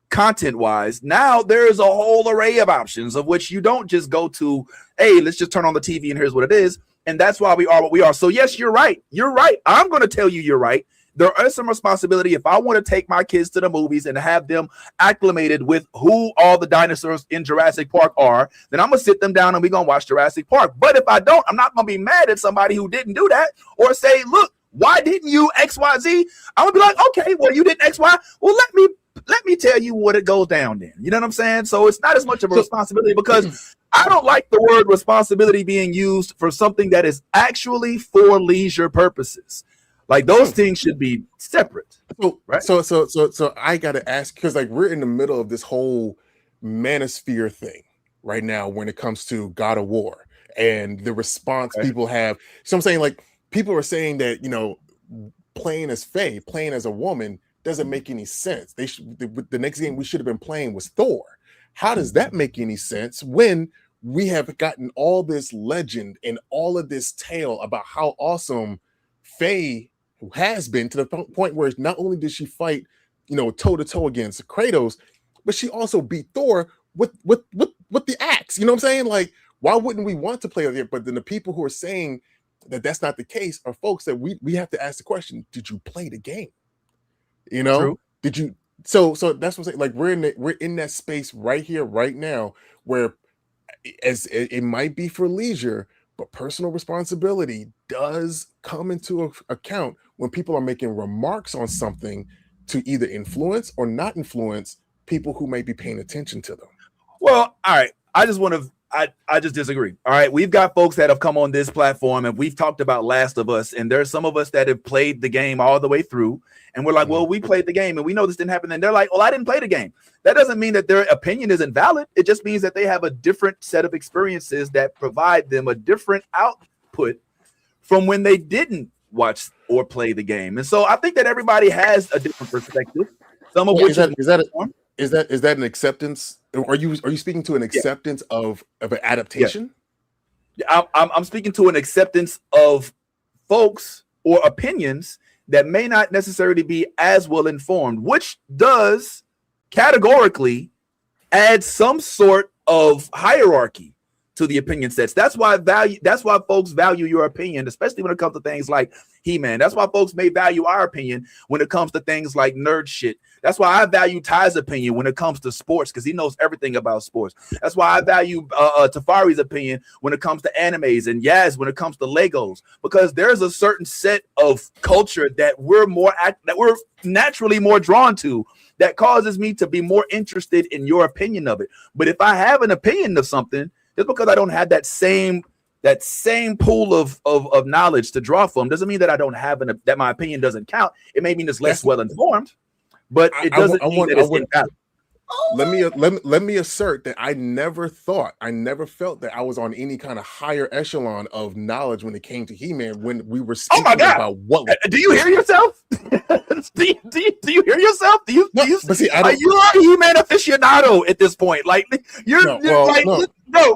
content-wise, now there's a whole array of options of which you don't just go to, hey, let's just turn on the TV and here's what it is. And that's why we are what we are. So yes, you're right. You're right. I'm going to tell you you're right. There is some responsibility if I want to take my kids to the movies and have them acclimated with who all the dinosaurs in Jurassic Park are, then I'm going to sit them down and we're going to watch Jurassic Park. But if I don't, I'm not going to be mad at somebody who didn't do that or say, look, why didn't you XYZ? I'm going to be like, okay, well, you didn't XY. Well, let me tell you what it goes down then. You know what I'm saying? So it's not as much of a responsibility because I don't like the word responsibility being used for something that is actually for leisure purposes. Like those things should be separate. Right? So I gotta ask, because like we're in the middle of this whole manosphere thing right now when it comes to God of War and the response people have. So I'm saying, like, people are saying that, you know, playing as Faye, playing as a woman doesn't make any sense. The next game we should have been playing was Thor. How does that make any sense when we have gotten all this legend and all of this tale about how awesome Faye has been, to the point where not only did she fight, you know, toe to toe against Kratos, but she also beat Thor with the axe. You know what I'm saying? Like, why wouldn't we want to play with it? But then the people who are saying that that's not the case are folks that we have to ask the question: did you play the game? You know, True. Did you? So that's what I'm saying. Like we're in that space right here, right now, where as it might be for leisure, but personal responsibility does come into account when people are making remarks on something to either influence or not influence people who may be paying attention to them. Well, all right. I just disagree. All right. We've got folks that have come on this platform and we've talked about Last of Us, and there's some of us that have played the game all the way through. And we're like, well, we played the game and we know this didn't happen. And they're like, well, I didn't play the game. That doesn't mean that their opinion isn't valid. It just means that they have a different set of experiences that provide them a different output from when they didn't watch or play the game. And so I think that everybody has a different perspective. Some of which is that an acceptance? Are you speaking to an acceptance of an adaptation? Yeah. I'm speaking to an acceptance of folks or opinions that may not necessarily be as well informed, which does categorically add some sort of hierarchy to the opinion sets. That's why folks value your opinion, especially when it comes to things like He-Man. That's why folks may value our opinion when it comes to things like nerd shit. That's why I value Ty's opinion when it comes to sports, because he knows everything about sports. That's why I value Tafari's opinion when it comes to animes, and Yaz when it comes to Legos, because there's a certain set of culture that we're naturally more drawn to, that causes me to be more interested in your opinion of it. But if I have an opinion of something, just because I don't have that same pool of knowledge to draw from, doesn't mean that I don't have that my opinion doesn't count. It may mean it's less well informed, but it doesn't mean that it's invalid. Let me assert that I never felt that I was on any kind of higher echelon of knowledge when it came to He-Man, when we were speaking about what. Do you hear yourself? do you hear yourself? But see, are you a He-Man aficionado at this point? Like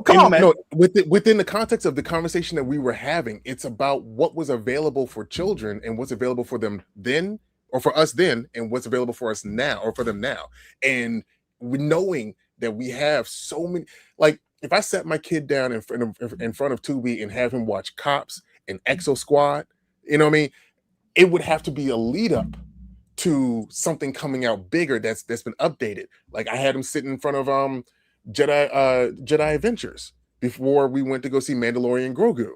come on, man. No, within the context of the conversation that we were having, it's about what was available for children and what's available for them then, or for us then, and what's available for us now, or for them now. And knowing that we have so many, like if I sat my kid down in front of Tubi and have him watch Cops and Exo Squad, you know what I mean? It would have to be a lead up to something coming out bigger that's been updated. Like I had him sitting in front of Jedi Adventures before we went to go see Mandalorian Grogu.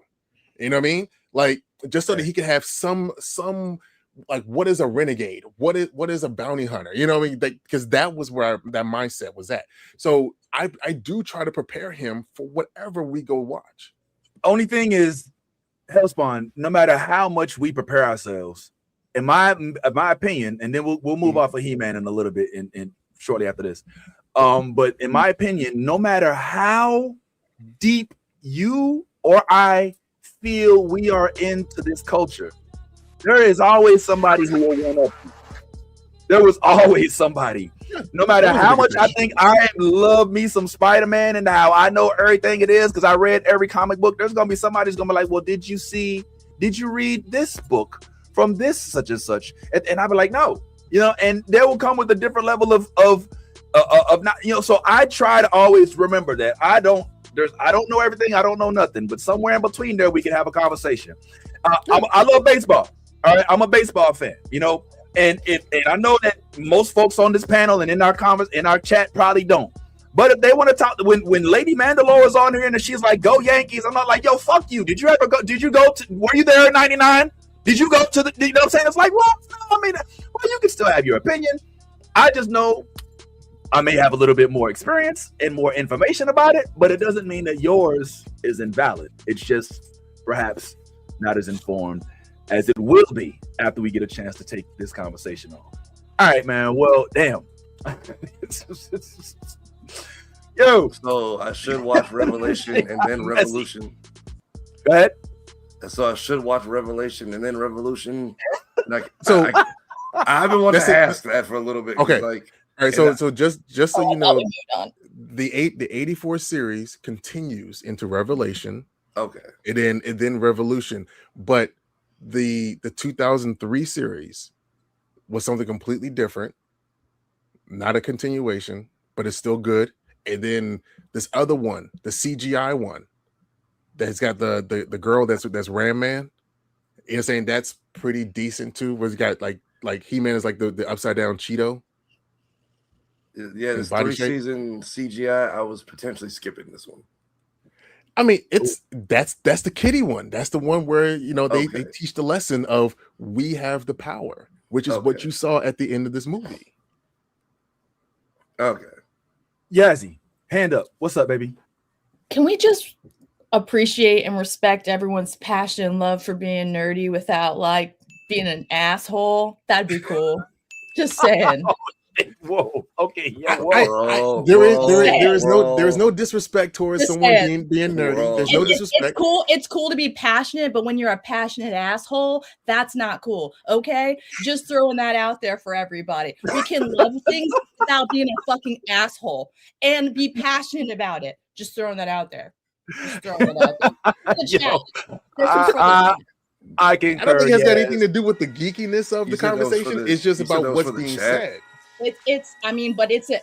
You know what I mean? Like just so that he could have some like, what is a renegade? What is a bounty hunter? You know what I mean? Because that was where that mindset was at. So I do try to prepare him for whatever we go watch. Only thing is, Hellspawn, no matter how much we prepare ourselves, in my opinion, and then we'll move off of He-Man in a little bit and shortly after this. But in my opinion, no matter how deep you or I feel we are into this culture, there is always somebody who will one up you. There was always somebody. No matter how much I think I love me some Spider-Man and how I know everything it is because I read every comic book, there's gonna be somebody who's gonna be like, well, did you read this book from this such and such? And I'll be like, no, and they will come with a different level of not, so I try to always remember that I don't know everything, I don't know nothing, but somewhere in between there we can have a conversation. I love baseball. All right, I'm a baseball fan, and I know that most folks on this panel and in our comments, in our chat probably don't. But if they want to talk, when Lady Mandalore is on here and she's like, "Go Yankees," I'm not like, "Yo, fuck you." Did you ever go? Were you there in '99? Did you go to the? You know what I'm saying? It's like, well, no, I mean, you can still have your opinion. I just know I may have a little bit more experience and more information about it, but it doesn't mean that yours is invalid. It's just perhaps not as informed as it will be after we get a chance to take this conversation on. All right, man. Well, damn. Yo. So I should watch Revelation and then Revolution. Go ahead. So I should watch Revelation and then Revolution. Like, so I've been wanting to ask that for a little bit. Okay. Like, all right. So just so you know, the 84 series continues into Revelation. Okay. And then Revolution, but the 2003 series was something completely different, not a continuation, but it's still good. And then this other one, the CGI one, that's got the girl that's Ram Man. You're saying that's pretty decent too. Where it's got like He-Man is like the upside down Cheeto. Yeah, this 3-season CGI. I was potentially skipping this one. I mean, that's the kiddie one. That's the one where they teach the lesson of we have the power, which is what you saw at the end of this movie. Okay. Yazzie, hand up. What's up, baby? Can we just appreciate and respect everyone's passion and love for being nerdy without like being an asshole? That'd be cool. Just saying. Whoa. Okay. Yeah. There is no disrespect towards someone being nerdy. There's no disrespect. It's cool to be passionate, but when you're a passionate asshole, that's not cool. Okay, just throwing that out there for everybody. We can love things without being a fucking asshole and be passionate about it. Just throwing that out there. Just throwing it out there. I concur. I don't think it has got yes. anything to do with the geekiness of You the said those for conversation. the- It's just you said about those what's for the being chat? said. It's I mean, but it's an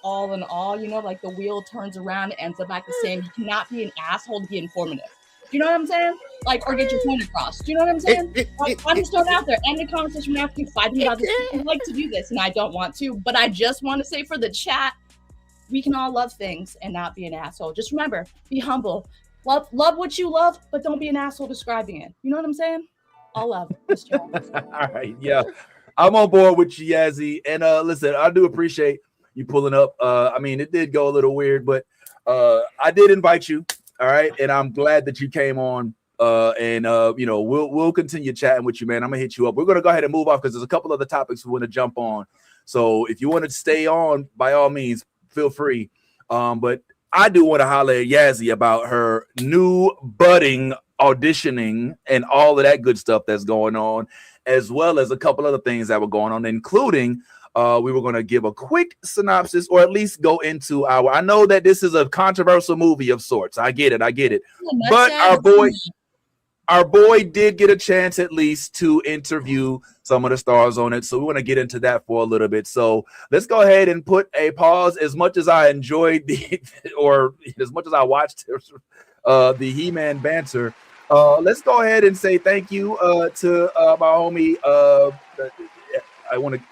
all in all, you know, like the wheel turns around and ends up back the same. You cannot be an asshole to be informative. Do you know what I'm saying? Like, or get your point across. Do you know what I'm saying? Like, I'm just throwing it out there. End the conversation. We're not keep fighting about this. I like to do this, and I don't want to, but I just want to say for the chat, we can all love things and not be an asshole. Just remember, be humble. Love what you love, but don't be an asshole describing it. You know what I'm saying? All love. All right, yeah. I'm on board with you, Yazzie. And listen, I do appreciate you pulling up. I mean, it did go a little weird, but I did invite you. All right, and I'm glad that you came on. And you know, we'll continue chatting with you, man. I'm gonna hit you up. We're gonna go ahead and move off because there's a couple other topics we want to jump on. So if you want to stay on, by all means, feel free. But I do want to holler at Yazzie about her new budding auditioning and all of that good stuff that's going on, as well as a couple other things that were going on, including we were going to give a quick synopsis or at least go into I know that this is a controversial movie of sorts. I get it. But our boy did get a chance at least to interview some of the stars on it. So we want to get into that for a little bit. So let's go ahead and put a pause. As much as I enjoyed or as much as I watched the He-Man banter, let's go ahead and say thank you to my homie.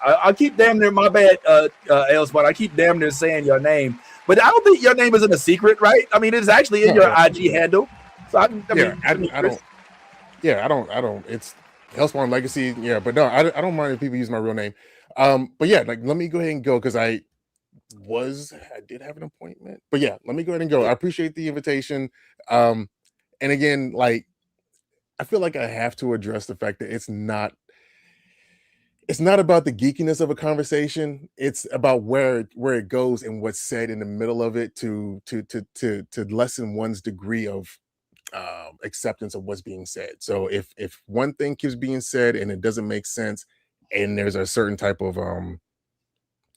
I keep damn near, my bad, Elspot. I keep damn near saying your name, but I don't think your name isn't a secret, right? I mean, it's actually in your IG handle. So I don't. It's Hellspawn Legacy. Yeah, but no, I don't mind if people use my real name. But yeah, like let me go ahead and go because I did have an appointment. But yeah, let me go ahead and go. I appreciate the invitation. And again, like I feel like I have to address the fact that it's not about the geekiness of a conversation. It's about where it goes and what's said in the middle of it to lessen one's degree of acceptance of what's being said. So if one thing keeps being said and it doesn't make sense, and there's a certain type of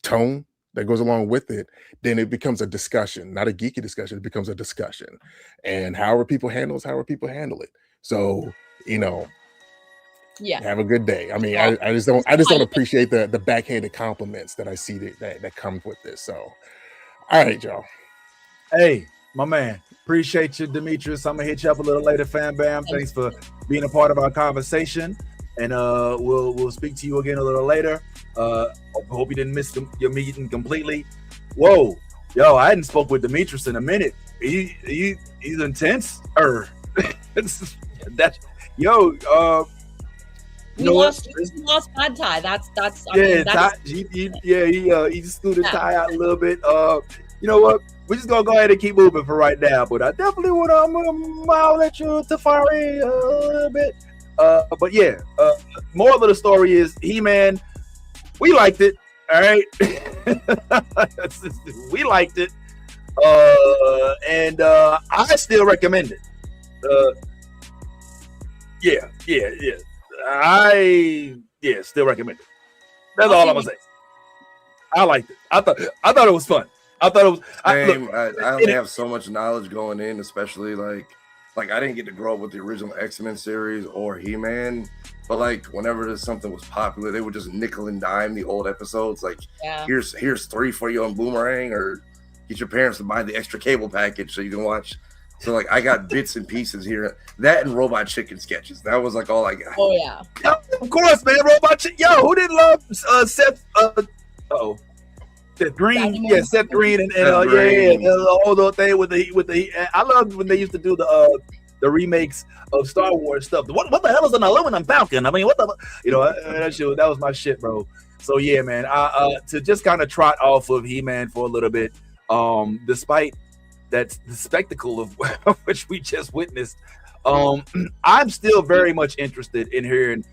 tone that goes along with it, then it becomes a discussion, not a geeky discussion. It becomes a discussion, and however people handle it. So you know. Yeah. Have a good day. I mean, I just don't appreciate the backhanded compliments that I see that comes with this. So, all right, y'all. Hey, my man, appreciate you, Demetrius. I'm gonna hit you up a little later, fam bam. Thanks for being a part of our conversation, and we'll speak to you again a little later. Hope you didn't miss your meeting completely. Whoa, yo, I hadn't spoke with Demetrius in a minute. He's intense. That's yo. We lost Bad Tie. That's he just threw the tie out a little bit. You know what? We're just gonna go ahead and keep moving for right now. But I definitely want to I'll let you Tafari a little bit. But yeah, moral of the story is He-Man. We liked it. All right, we liked it, and I still recommend it. Yeah. I still recommend it. That's all I'm gonna say. I liked it. I thought it was fun. I thought it was. I only have so much knowledge going in, especially like I didn't get to grow up with the original X-Men series or He-Man, but like whenever something was popular, they would just nickel and dime the old episodes. Like here's 3 for you on Boomerang, or get your parents to buy the extra cable package so you can watch. So like I got bits and pieces here. That and Robot Chicken sketches. That was like all I got. Oh yeah. Of course, man. Robot Chicken. Yo, who didn't love Seth? Seth Green. Yeah, Seth Green and the whole thing with the. I loved when they used to do the remakes of Star Wars stuff. What the hell is an aluminum falcon? I mean, what the that was my shit, bro. So yeah, man. To just kind of trot off of He-Man for a little bit. Despite that's the spectacle of which we just witnessed. I'm still very much interested in hearing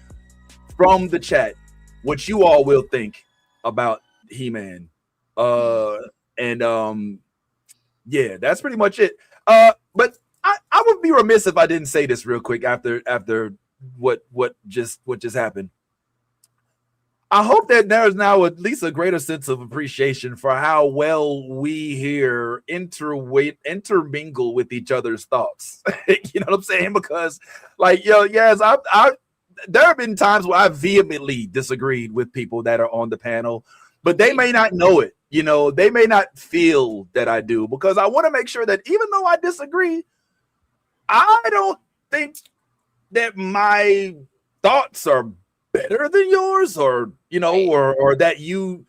from the chat what you all will think about He-Man. Yeah, that's pretty much it. But I would be remiss if I didn't say this real quick after what just happened. I hope that there's now at least a greater sense of appreciation for how well we here intermingle with each other's thoughts. You know what I'm saying? Because, like, yes, I there have been times where I vehemently disagreed with people that are on the panel, but they may not know it. You know, they may not feel that I do, because I want to make sure that even though I disagree, I don't think that my thoughts are better than yours, or or that you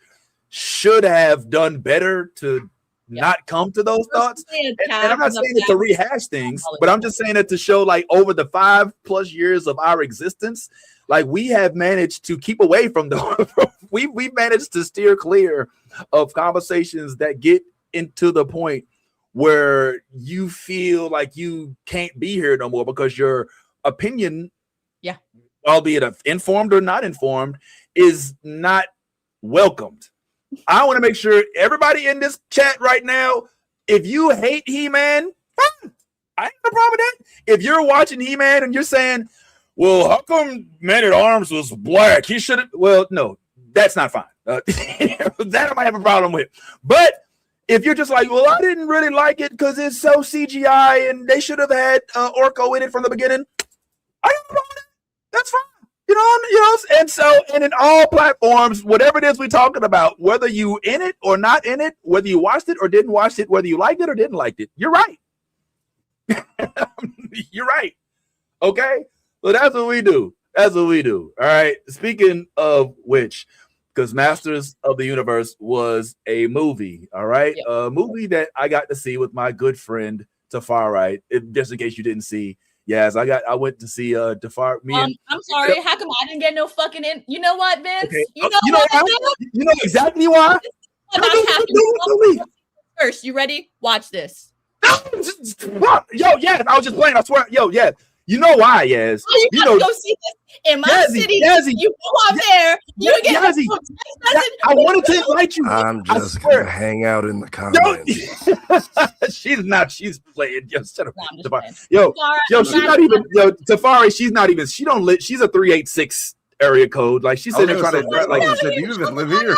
should have done better to not come to those thoughts. And I'm not saying it to rehash things, but I'm just saying it to show, like, over the 5+ years of our existence, like, we have managed to keep away from the we've managed to steer clear of conversations that get into the point where you feel like you can't be here no more because your opinion, albeit informed or not informed, is not welcomed. I want to make sure everybody in this chat right now, if you hate He-Man, fine. I ain't no problem with that. If you're watching He-Man and you're saying, well, how come Man-at-Arms was black? He should have. Well, no, that's not fine. That I might have a problem with. But if you're just like, well, I didn't really like it because it's so CGI and they should have had Orko in it from the beginning, I don't know. That's fine. And in all platforms, whatever it is we're talking about, whether you in it or not in it, whether you watched it or didn't watch it, whether you liked it or didn't like it, you're right. You're right. Okay? So that's what we do. That's what we do. All right. Speaking of which, because Masters of the Universe was a movie, all right? Yep. A movie that I got to see with my good friend Tafari. Just in case you didn't see. Yes, I went to see Tafari. I'm sorry. How come I didn't get no fucking in? You know what, Vince? Okay. You know exactly why. First, you ready? Watch this. Yo, yes, I was just playing. I swear. Yo, yes. You know why, yes. Oh, you know, go see this in my city. You go out there. You get I wanted to invite you. I'm just gonna hang out in the comments. She's not. She's playing. Yo, shut up. Yo, she's not even. Yo, Tafari. She's not even. She don't live. She's a 386 area code. Like, she's sitting there trying to. Like, you said, you even live here.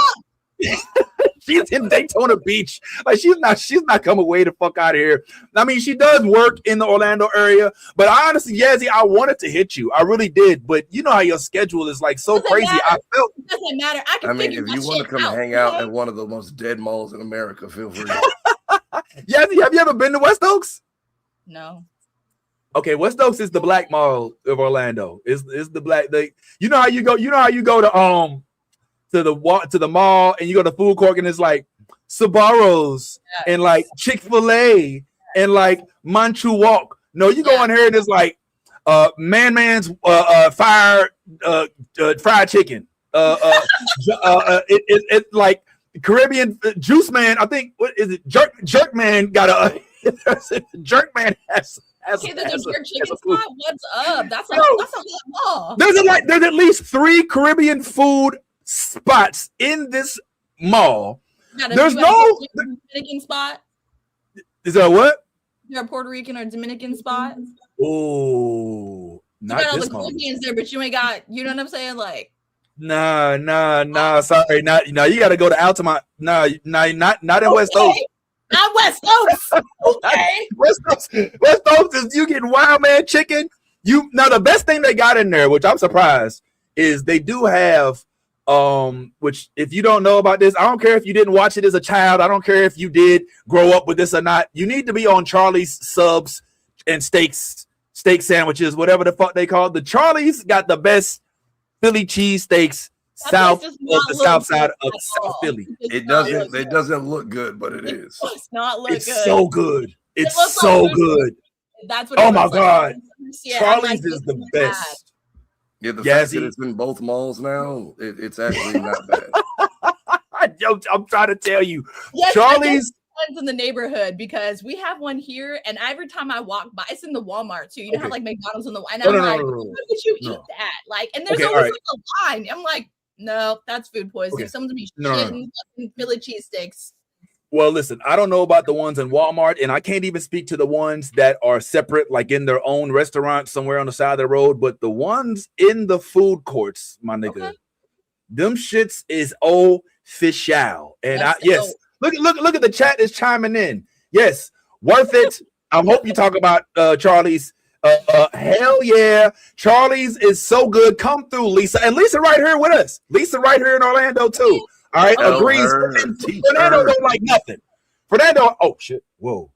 She's in Daytona Beach. Like, she's not coming way the fuck out of here. I mean, she does work in the Orlando area, but honestly, Yazzie, I wanted to hit you. I really did. But you know how your schedule is, like, so crazy. I felt it doesn't matter. I mean, if you want to come hang out at one of the most dead malls in America, feel free. Yazzie, have you ever been to West Oaks? No. Okay, West Oaks is the black mall of Orlando. Is the black you know how you go to the mall and you go to food court and it's like Sbarro's and like Chick-fil-A and like Manchu Walk. No, you go in here and it's like Man's fried chicken. It's like Caribbean Juice Man. I think, what is it? Jerk Man got a Jerk Man has. Okay, there's a jerk chicken spot. What's up? That's a hot mall. There's at least 3 Caribbean food spots in this mall. There's no Dominican spot. Is there what? Is there a Puerto Rican or Dominican spot? Oh, not you got all this the mall. Caribbeans there, but you ain't got. You know what I'm saying? Like, nah. Sorry, not. No, you got to go to Altamont. Not in West Oaks. Not West Oaks. Okay. West Oaks is you get wild man chicken. Now the best thing they got in there, which I'm surprised, is they do have. Which, if you don't know about this, I don't care if you didn't watch it as a child. I don't care if you did grow up with this or not. You need to be on Charlie's Subs and steak sandwiches, whatever the fuck they call it. The Charlie's got the best Philly cheesesteaks south of the south side of South Philly. It doesn't look good, but it is. It's not look it's good. So good. It's so good. That's what. Oh my god, yeah, Charlie's is the best. Yeah, the fact that it's in both malls now, it's actually not bad. Yo, I'm trying to tell you, yes, Charlie's in the neighborhood, because we have one here, and every time I walk by, it's in the Walmart too. You know how like McDonald's in the and I'm like, why would you eat that? Like, and there's always like a line. I'm like, no, that's food poisoning. Someone's gonna be shitting Philly cheesesteaks. Well, listen, I don't know about the ones in Walmart, and I can't even speak to the ones that are separate, like in their own restaurant somewhere on the side of the road. But the ones in the food courts, my nigga, Them shits is official. And yes, look at the chat is chiming in. Yes, worth it. I hope you talk about Charlie's. Hell yeah, Charlie's is so good. Come through, Lisa, and Lisa right here with us. Lisa right here in Orlando too. All right, agrees. Fernando don't like nothing. Fernando, oh shit, whoa.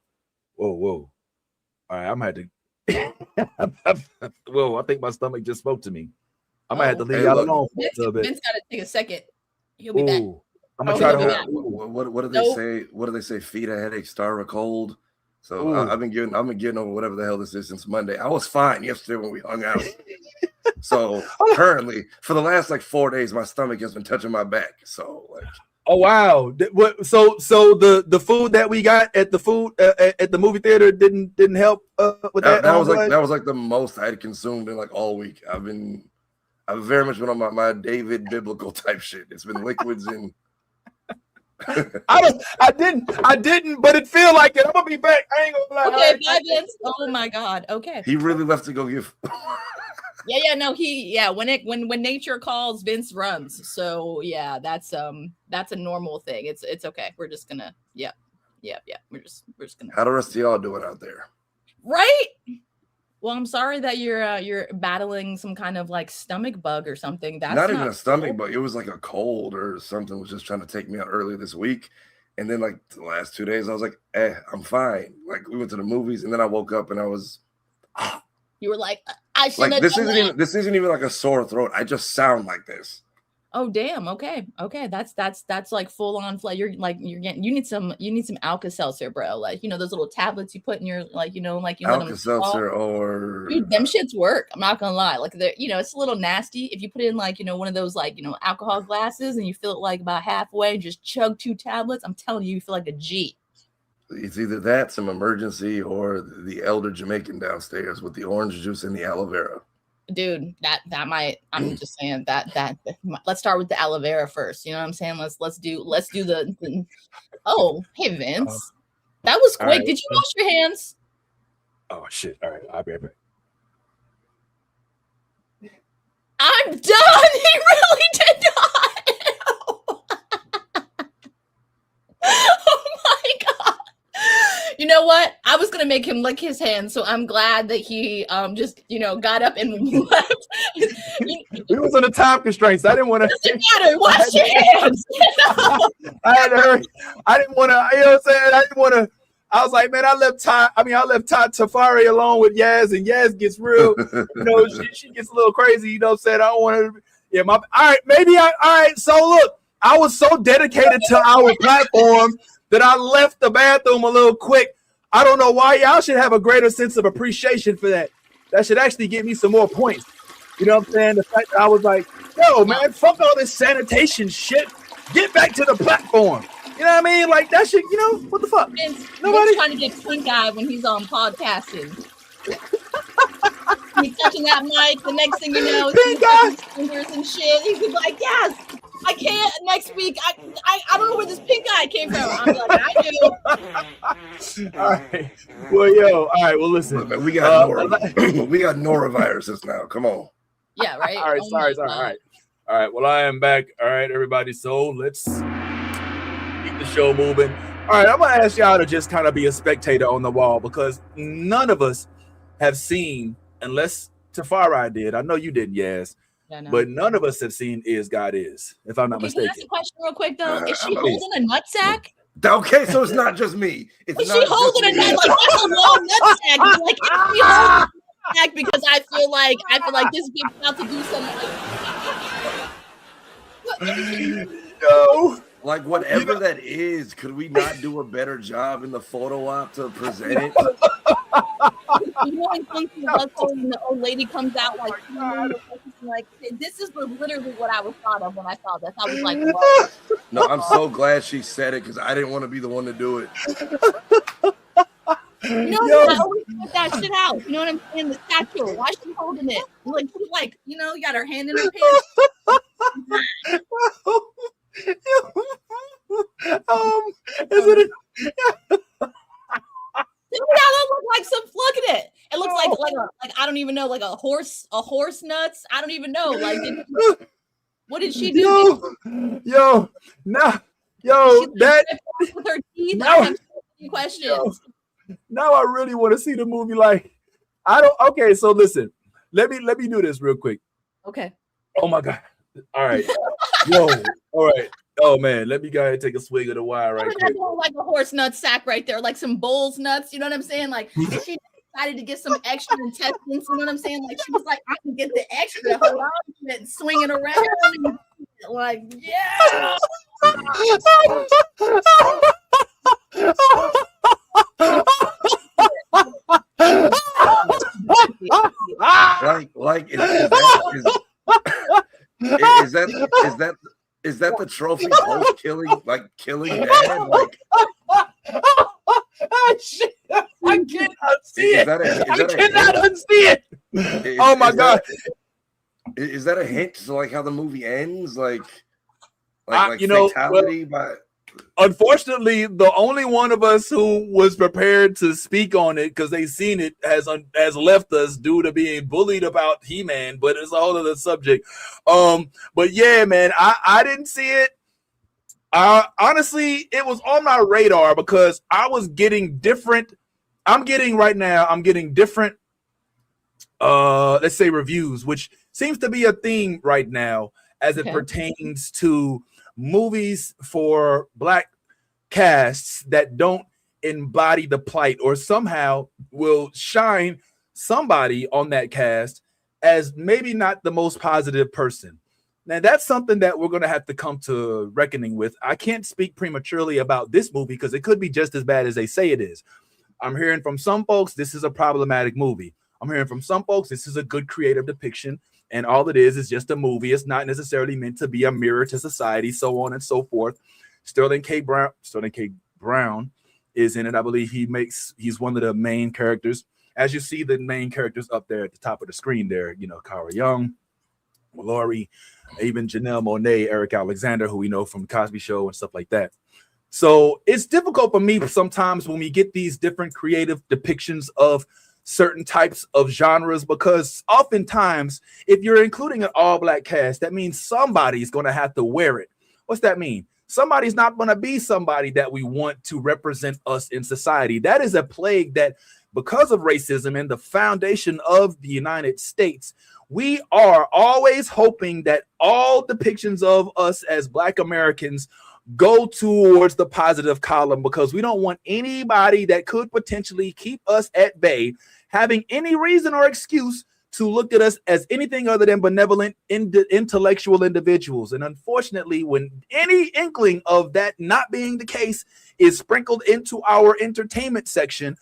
All right, I'm gonna have to. Whoa, I think my stomach just spoke to me. I might have to leave y'all alone for a little bit. Vince gotta take a second. He'll be back. I'm gonna try to. What do they say? What do they say? Feet a headache, star a cold. So I've been getting over whatever the hell this is since Monday. I was fine yesterday when we hung out. So currently, for the last like 4 days, my stomach has been touching my back. So like, oh wow! So the food that we got at the movie theater didn't help with that. That was like the most I had consumed in like all week. I've very much been on my David biblical type shit. It's been liquids and. I didn't, but it feel like it. I'm gonna be back. I ain't gonna lie. Okay, bye, Vince. Oh my God. Okay. He really left to go give. No, when nature calls, Vince runs. So yeah, that's a normal thing. It's okay. We're just gonna We're just gonna. How the rest of y'all doing out there? Right. Well, I'm sorry that you're battling some kind of like stomach bug or something. That's not even a stomach bug. It was like a cold or something was just trying to take me out earlier this week. And then like the last 2 days, I was like, I'm fine. Like we went to the movies and then I woke up and I was. You were like, I should. Like this isn't even like a sore throat. I just sound like this. Oh damn. Okay. That's like full on. You need some Alka-Seltzer, bro. Like those little tablets you put in your Alka-Seltzer or dude, them shits work. I'm not gonna lie. Like they're it's a little nasty if you put it in one of those alcohol glasses and you fill it like about halfway and just chug 2 tablets. I'm telling you feel like a G. It's either that, some emergency, or the elder Jamaican downstairs with the orange juice and the aloe vera. Dude, that might. I'm just saying that. Let's start with the aloe vera first. You know what I'm saying? Let's do the. Oh, hey Vince, that was quick. Right. Did you wash your hands? Oh shit! All right, I'll be right back. I'm done. He really did not. Oh my God. You know what? I was gonna make him lick his hands, so I'm glad that he just got up and left. We was on the time constraints. I didn't want to. Doesn't matter. Wash your hands. I had to hurry. I didn't want to. You know what I'm saying? I didn't want to. I was like, man, I left Todd Tafari alone with Yaz, and Yaz gets real. She gets a little crazy. You know what I'm saying? I don't want to. Yeah, all right. So look, I was so dedicated to our platform that I left the bathroom a little quick. I don't know why. Y'all should have a greater sense of appreciation for that. That should actually give me some more points. You know what I'm saying? The fact that I was like, yo, man, fuck all this sanitation shit. Get back to the platform. You know what I mean? Like that shit, what the fuck? Nobody's trying to get pink eye when he's on podcasting. He's touching that mic. The next thing you know, pink eye fingers and shit. He's like, yes. I can't next week. I don't know where this pink eye came from. I'm like, I do. All right. Well, all right. Well, listen. Look, we got noroviruses now. Come on. Yeah, right. All right. Sorry. All right. Well, I am back. All right, everybody. So let's keep the show moving. All right. I'm gonna ask y'all to just kind of be a spectator on the wall because none of us have seen, unless Tafari did. I know you didn't, Yaz. Yeah, no. But none of us have seen Is God Is, if I'm not mistaken. Can I ask a question real quick, though? Is she holding a nutsack? Okay, so it's not just me. Is she holding a nutsack? Like, that's a long nutsack. Like, is she holding a nutsack? Because I feel like this bitch about to do something. No. Like, whatever that is, could we not do a better job in the photo op to present it? When the old lady comes out like this is literally what I was thought of when I saw this. I was like, what? No, I'm so glad she said it because I didn't want to be the one to do it. I always put that shit out. You know what I'm saying? The statue. Why is she holding it? Like, you got her hand in her pants. That look like some look at it. It looks like I don't even know, like a horse nuts. I don't even know. Like What did she do? Yo, now, yo, She that with her teeth. No. I have so many questions. now I really want to see the movie. Like, I don't. Okay, so listen, let me do this real quick. Okay. Oh my god! All right, yo, all right. Oh man, let me go ahead and take a swig of the wine right quick. Like a horse nut sack right there, like some bull's nuts. You know what I'm saying? Like, and she decided to get some extra intestines. You know what I'm saying? Like, she was like, I can get the extra. Hold on to it and swing it around. Like, yeah. Like is that the trophy post killing dad? Like, Shit, I cannot see is it. that a, is I that a cannot hint? unsee it. Oh my god! Is that a hint to like how the movie ends? Like you know, fatality by. Unfortunately, the only one of us who was prepared to speak on it because they seen it has left us due to being bullied about He-Man, but it's a whole other subject. But yeah, man, I didn't see it. Honestly, it was on my radar because I was getting different. I'm getting different let's say reviews, which seems to be a theme right now as it pertains to movies for Black casts that don't embody the plight or somehow will shine somebody on that cast as maybe not the most positive person. Now that's something that we're going to have to come to reckoning with. I can't speak prematurely about this movie because it could be just as bad as they say it is. I'm hearing from some folks this is a problematic movie. I'm hearing from some folks this is a good creative depiction. And all it is just a movie. It's not necessarily meant to be a mirror to society, so on and so forth. Sterling K. Brown is in it. I believe he's one of the main characters. As you see the main characters up there at the top of the screen there, you know, Cara Young, Laurie, even Janelle Monáe, Eric Alexander, who we know from the Cosby Show and stuff like that. So it's difficult for me sometimes when we get these different creative depictions of certain types of genres, because oftentimes if you're including an all-Black cast, that means somebody's going to have to wear it. What's that mean? Somebody's not going to be somebody that we want to represent us in society. That is a plague that, because of racism and the foundation of the United States, we are always hoping that all depictions of us as Black Americans go towards the positive column, because we don't want anybody that could potentially keep us at bay having any reason or excuse to look at us as anything other than benevolent, intellectual individuals. And unfortunately, when any inkling of that not being the case is sprinkled into our entertainment section,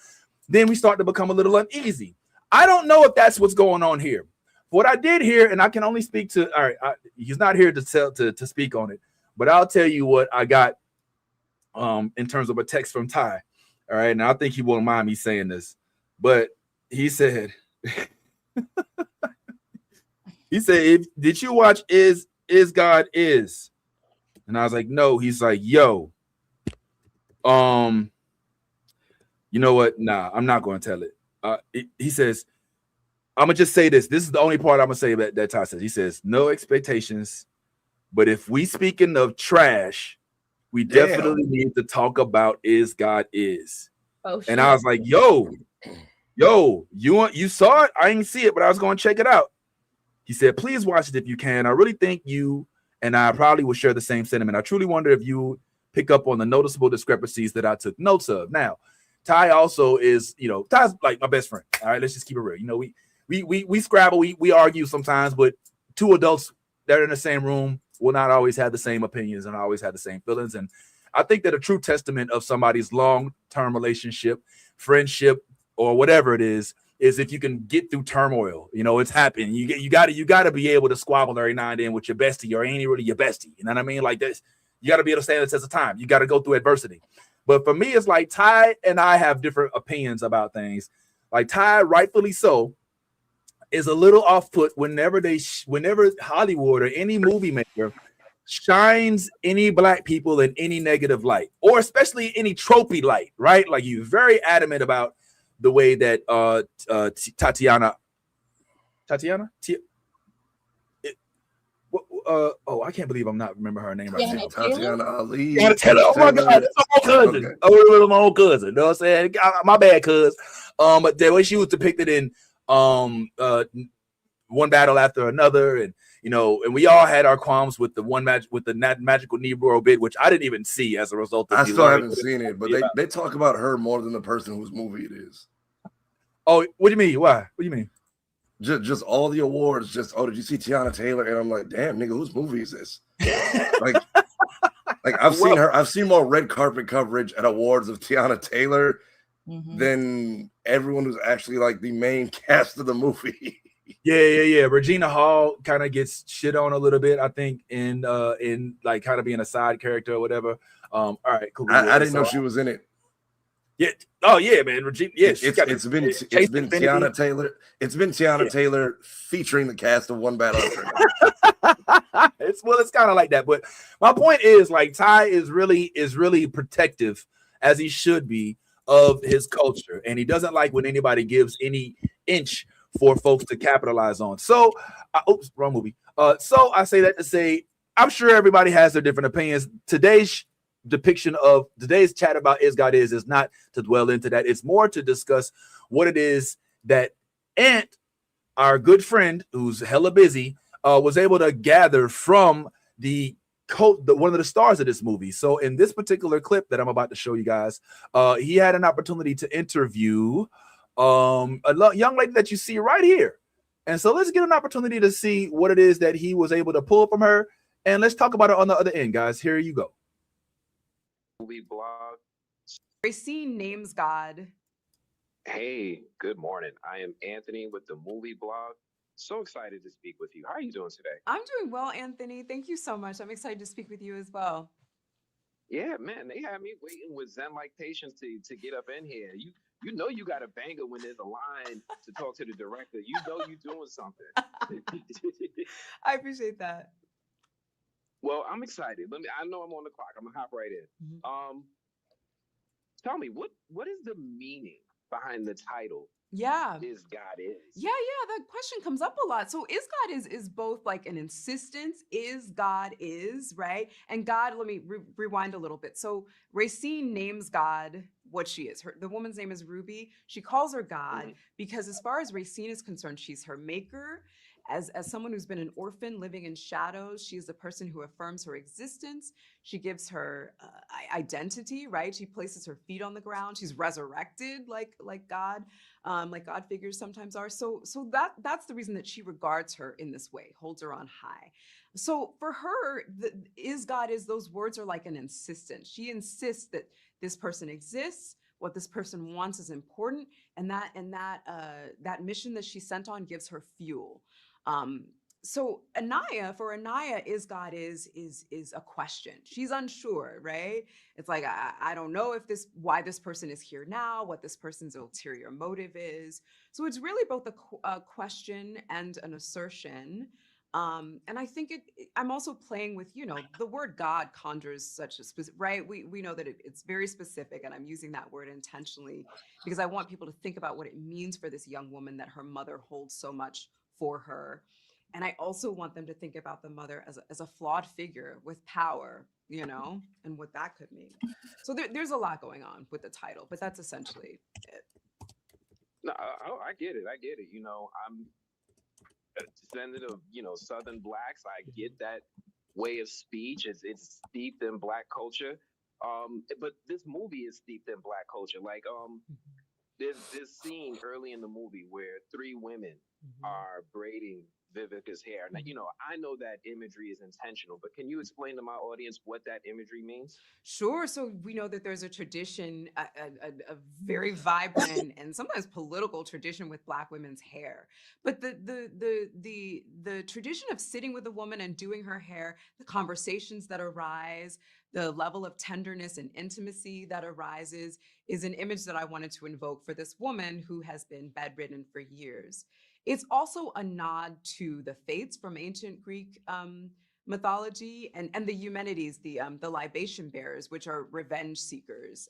then we start to become a little uneasy. I don't know if that's what's going on here. What I did hear, and I can only speak to, all right, he's not here to speak on it, but I'll tell you what I got in terms of a text from Ty. All right, and I think he won't mind me saying this, but he said, did you watch Is God Is? And I was like, no. He's like, yo, you know what? Nah, I'm not going to tell it. He says, I'm going to just say this. This is the only part I'm going to say that Ty says. He says, no expectations, but if we speaking of trash, we definitely need to talk about Is God Is. Oh, shit. And I was like, yo, you saw it? I didn't see it, but I was going to check it out. He said, please watch it if you can. I really think you and I probably will share the same sentiment. I truly wonder if you pick up on the noticeable discrepancies that I took notes of. Now, Ty also is, Ty's like my best friend. All right, let's just keep it real. We scrabble, we argue sometimes, but two adults that are in the same room will not always have the same opinions and always have the same feelings. And I think that a true testament of somebody's long-term relationship, friendship, or whatever it is if you can get through turmoil. It's happened. You got to be able to squabble every now and then with your bestie, or ain't really your bestie. You know what I mean? Like this, you got to be able to stand the test of time. You got to go through adversity. But for me, it's like Ty and I have different opinions about things. Like Ty, rightfully so, is a little off put whenever Hollywood or any movie maker shines any Black people in any negative light, or especially any tropey light, right? Like you're very adamant about the way that oh, I can't believe I'm not remember her name right Tiana now. Taylor? Tatiana Ali. Tiana Taylor. Oh my God, that's my own cousin. Okay. Oh, my own cousin. You know what I'm saying? My bad, cuz. But the way she was depicted in one battle after another, and and we all had our qualms with the one match with the magical Negro bit, which I didn't even see as a result of I me still learning. haven't seen it, but they talk about her more than the person whose movie it is. Oh, what do you mean? Why? What do you mean? Just all the awards. Just did you see Tiana Taylor? And I'm like, damn, nigga, whose movie is this? like I've seen more red carpet coverage at awards of Tiana Taylor than everyone who's actually like the main cast of the movie. Yeah. Regina Hall kind of gets shit on a little bit, I think, in like kind of being a side character or whatever. All right, cool. I didn't know she was in it. Yeah. Oh yeah, man. Regina. Yeah, it's been Tiana Taylor. It's been Tiana Taylor featuring the cast of One Battle After Another. It's kind of like that. But my point is, like, Ty is really protective, as he should be, of his culture, and he doesn't like when anybody gives any inch for folks to capitalize on. So, oops, wrong movie. So I say that to say, I'm sure everybody has their different opinions. Today's depiction of today's chat about Is God is not to dwell into that. It's more to discuss what it is that Ant, our good friend who's hella busy, was able to gather from one of the stars of this movie. So in this particular clip that I'm about to show you guys, he had an opportunity to interview a young lady that you see right here. And so let's get an opportunity to see what it is that he was able to pull from her, and let's talk about it on the other end, guys. Here you go. Movie blog. Racine names God. Hey, good morning. I am Anthony with the movie blog. So excited to speak with you. How are you doing today? I'm doing well, Anthony. Thank you so much. I'm excited to speak with you as well. Yeah, man, they had me waiting with Zen-like patience to get up in here. You know you got a banger when there's a line to talk to the director. You know you're doing something. I appreciate that. Well, I'm excited. I know I'm on the clock. I'm gonna hop right in. Tell me, what is the meaning behind the title? Yeah. Is God is? Yeah. That question comes up a lot. So is God is both like an insistence, is God is, right? And God, let me rewind a little bit. So Racine names God what she is. The woman's name is Ruby. She calls her God because as far as Racine is concerned, she's her maker. As someone who's been an orphan living in shadows, she's the person who affirms her existence. She gives her identity, right? She places her feet on the ground. She's resurrected like God figures sometimes are. So that's the reason that she regards her in this way, holds her on high. So for her, is God is, those words are like an insistence. She insists that this person exists. What this person wants is important, and that mission that she's sent on gives her fuel. So for Anaya, is God is a question. She's unsure, right? It's like, I don't know why this person is here now, what this person's ulterior motive is. So it's really both a question and an assertion. And I think I'm also playing with, the word God conjures such a specific, right? We know that it's very specific, and I'm using that word intentionally because I want people to think about what it means for this young woman that her mother holds so much for her. And I also want them to think about the mother as a flawed figure with power, and what that could mean. So there's a lot going on with the title, but that's essentially it. No, I get it. I'm a descendant of, Southern Blacks. I get that way of speech. It's steeped in Black culture. But this movie is steeped in Black culture. Like, there's this scene early in the movie where three women are braiding Vivica's hair. Now, I know that imagery is intentional, but can you explain to my audience what that imagery means? Sure. So we know that there's a tradition, a very vibrant and sometimes political tradition with Black women's hair. But the tradition of sitting with a woman and doing her hair, the conversations that arise, the level of tenderness and intimacy that arises is an image that I wanted to invoke for this woman who has been bedridden for years. It's also a nod to the Fates from ancient Greek mythology and the Eumenides, the libation bearers, which are revenge seekers.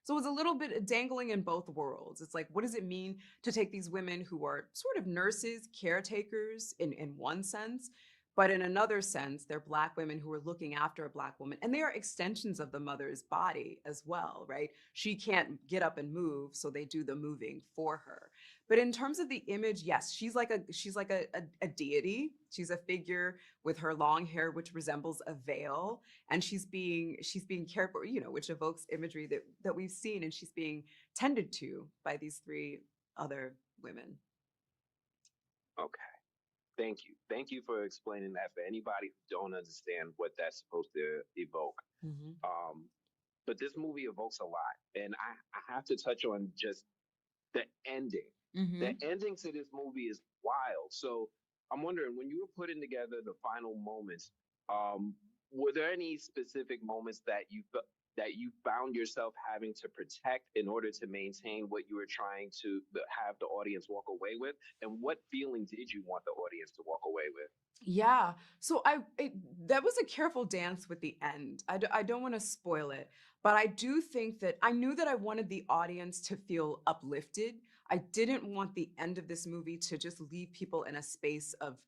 So it's a little bit dangling in both worlds. It's like, what does it mean to take these women who are sort of nurses, caretakers in one sense, But in another sense, they're Black women who are looking after a Black woman, and they are extensions of the mother's body as well, right? She can't get up and move, so they do the moving for her. But in terms of the image, yes, she's like a deity. She's a figure with her long hair, which resembles a veil, and she's being cared for, which evokes imagery that we've seen, and she's being tended to by these three other women. Okay. Thank you for explaining that for anybody who don't understand what that's supposed to evoke. But this movie evokes a lot, and I have to touch on just the ending. The ending to this movie is wild. So I'm wondering, when you were putting together the final moments, were there any specific moments that you found yourself having to protect in order to maintain what you were trying to have the audience walk away with? And what feeling did you want the audience to walk away with? Yeah. So that was a careful dance with the end. I don't want to spoil it, but I do think that I knew that I wanted the audience to feel uplifted. I didn't want the end of this movie to just leave people in a space of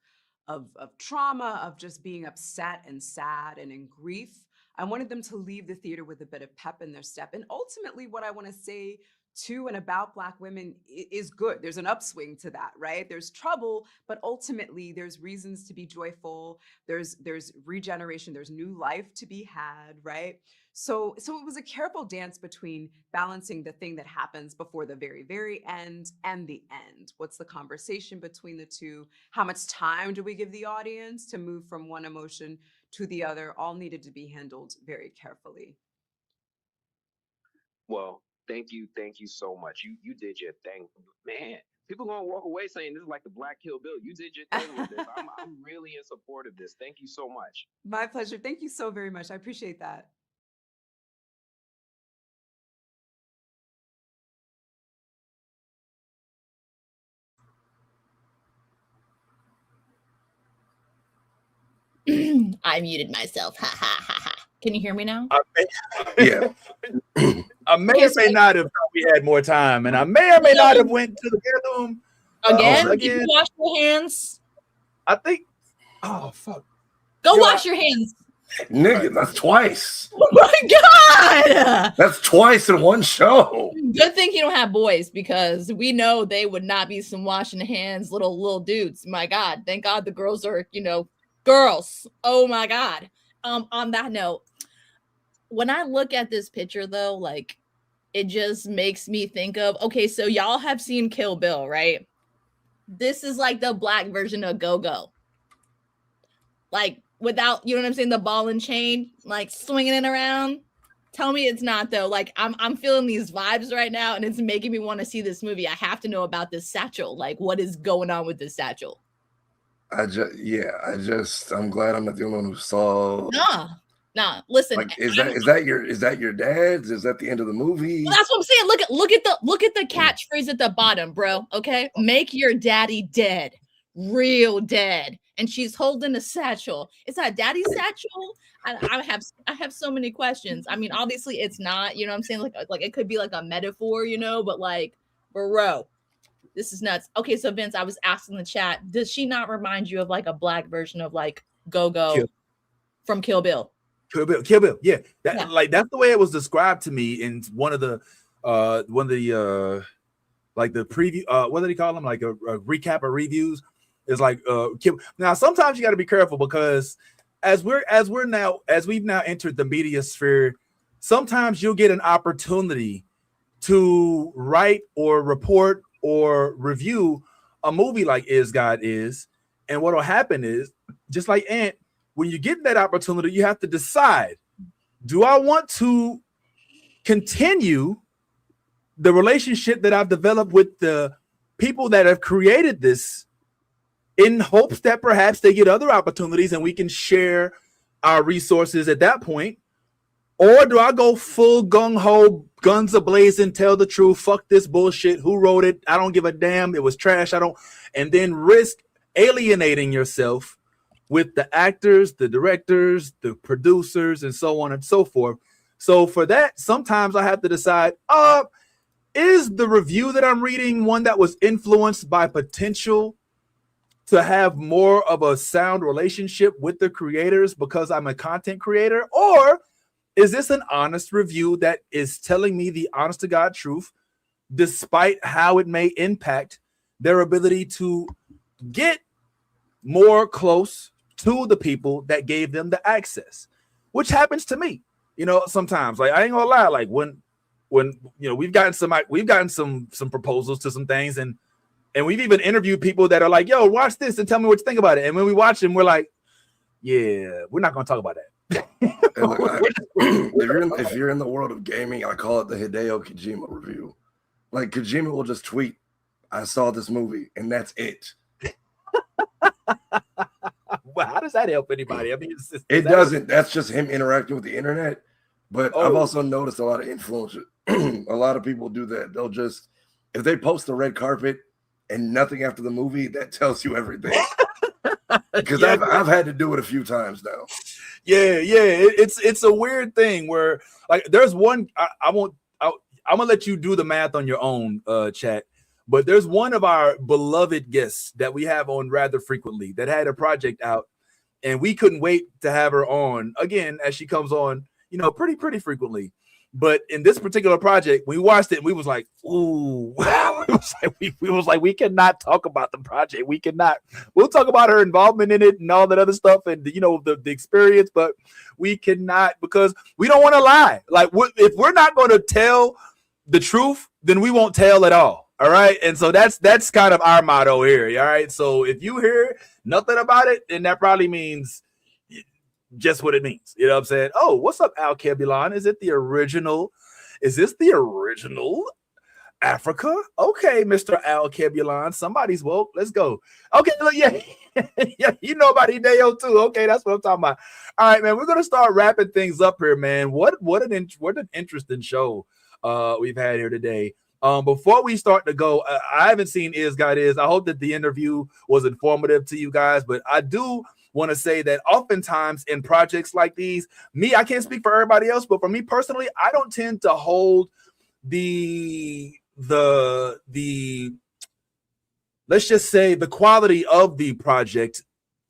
trauma, of just being upset and sad and in grief. I wanted them to leave the theater with a bit of pep in their step. And ultimately, what I want to say to and about Black women is good. There's an upswing to that, right? There's trouble, but ultimately there's reasons to be joyful. There's regeneration. There's new life to be had, right? So it was a careful dance between balancing the thing that happens before the very, very end and the end. What's the conversation between the two? How much time do we give the audience to move from one emotion to the other? All needed to be handled very carefully. Well, thank you so much. You did your thing, man. People gonna walk away saying this is like the Black Kill Bill. You did your thing with this. I'm really in support of this. Thank you so much. My pleasure. Thank you so very much. I appreciate that. I muted myself. Ha ha ha ha. Can you hear me now? Yeah. I may or may not have thought we had more time, and I may or may not have went to the bathroom again. Did you wash your hands? I think. Oh fuck! Go wash your hands, nigga. That's twice. Oh my god! That's twice in one show. Good thing you don't have boys, because we know they would not be some washing hands, little dudes. My god! Thank God the girls are, girls. Oh my god. On that note, when I look at this picture though, like, it just makes me think of, okay, so y'all have seen Kill Bill, right? This is like the Black version of Go-Go. Like, without, you know what I'm saying, the ball and chain, like swinging it around. Tell me it's not though. Like, I'm feeling these vibes right now, and it's making me want to see this movie. I have to know about this satchel. Like, what is going on with this satchel? I'm glad I'm not the only one who saw. Nah. Listen, like, is that your dad's? Is that the end of the movie? Well, that's what I'm saying. Look at the catchphrase at the bottom, bro. Okay, make your daddy dead, real dead. And she's holding a satchel. Is that daddy's satchel? I have so many questions. I mean, obviously it's not. You know what I'm saying? Like it could be like a metaphor, but like, bro. This is nuts. Okay, so Vince, I was asking in the chat, does she not remind you of like a Black version of like Go-Go from Kill Bill? Kill Bill. Yeah. Like, that's the way it was described to me in one of the like the preview, what do they call them? Like a recap of reviews. It's like now sometimes you got to be careful, because as we've now entered the media sphere, sometimes you'll get an opportunity to write or report or review a movie like Is God Is. And what will happen is, just like Ant, when you get that opportunity, you have to decide, do I want to continue the relationship that I've developed with the people that have created this, in hopes that perhaps they get other opportunities and we can share our resources at that point? Or do I go full gung-ho, guns a-blazing, tell the truth, fuck this bullshit, who wrote it, I don't give a damn, it was trash, and then risk alienating yourself with the actors, the directors, the producers, and so on and so forth. So for that, sometimes I have to decide, is the review that I'm reading one that was influenced by potential to have more of a sound relationship with the creators because I'm a content creator? Or is this an honest review that is telling me the honest to God truth, despite how it may impact their ability to get more close to the people that gave them the access, which happens to me, sometimes. Like, I ain't gonna lie, like when we've gotten some proposals to some things, and we've even interviewed people that are like, yo, watch this and tell me what you think about it. And when we watch them, we're like, yeah, we're not gonna talk about that. And look, if you're in the world of gaming, I call it the Hideo Kojima review. Like, Kojima will just tweet, I saw this movie, and that's it. Well, how does that help anybody? I mean, it doesn't. That's just him interacting with the internet. But I've also noticed a lot of influencers. A lot of people do that. They'll just, if they post the red carpet and nothing after the movie, that tells you everything. Because I've had to do it a few times now. Yeah. It's a weird thing where, like, there's one. I'm gonna let you do the math on your own, chat. But there's one of our beloved guests that we have on rather frequently that had a project out, and we couldn't wait to have her on again, as she comes on, pretty frequently. But in this particular project, we watched it and we was like, ooh, we was like, we cannot talk about the project. We cannot. We'll talk about her involvement in it and all that other stuff and the experience, but we cannot, because we don't want to lie. Like, if we're not going to tell the truth, then we won't tell at all. All right. And so that's kind of our motto here. All right. So if you hear nothing about it, then that probably means just what it means. You know what I'm saying? Oh, what's up, Al Kebulan? Is this the original Africa? Okay, Mr. Al Kebulan. Somebody's woke. Let's go. Okay, look, yeah. Yeah, you know about Hideo too. Okay, that's what I'm talking about. All right, man. We're gonna start wrapping things up here, man. What an interesting show we've had here today. Before we start to go, I haven't seen Is God Is. I hope that the interview was informative to you guys, but I do want to say that oftentimes in projects like these, I can't speak for everybody else, but for me personally, I don't tend to hold the let's just say the quality of the project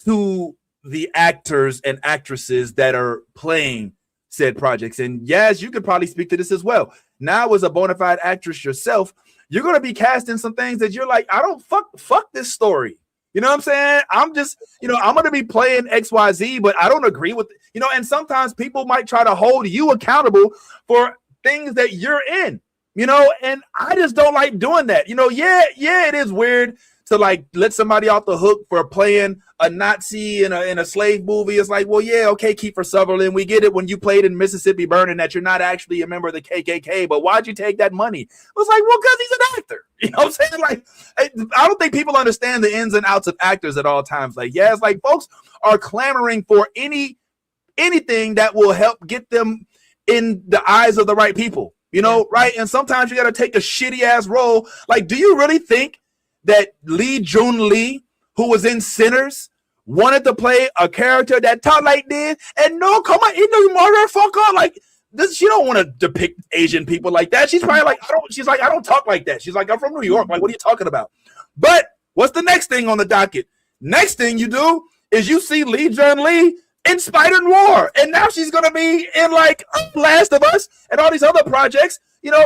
to the actors and actresses that are playing said projects. And Yaz, you could probably speak to this as well. Now, as a bona fide actress yourself, you're going to be cast in some things that you're like, I don't fuck this story. You know what I'm saying? I'm just, I'm going to be playing XYZ, but I don't agree with, and sometimes people might try to hold you accountable for things that you're in, and I just don't like doing that. Yeah, it is weird to like let somebody off the hook for playing a Nazi in a slave movie. It's like, well, yeah, okay, Kiefer Sutherland, we get it when you played in Mississippi Burning that you're not actually a member of the KKK, but why'd you take that money? I was like, well, because he's an actor. You know what I'm saying? Like, I don't think people understand the ins and outs of actors at all times. Like, yeah, it's like folks are clamoring for anything that will help get them in the eyes of the right people, right? And sometimes you got to take a shitty ass role. Like, do you really think that Lee Jun Lee, who was in Sinners, wanted to play a character that talked like this? And no, come on, motherfucker, like this. She don't want to depict Asian people like that. She's probably like, I don't talk like that. She's like, I'm from New York. Like, what are you talking about? But what's the next thing on the docket? Next thing you do is you see Lee Jun Lee in Spider-Noir, and now she's gonna be in like Last of Us and all these other projects.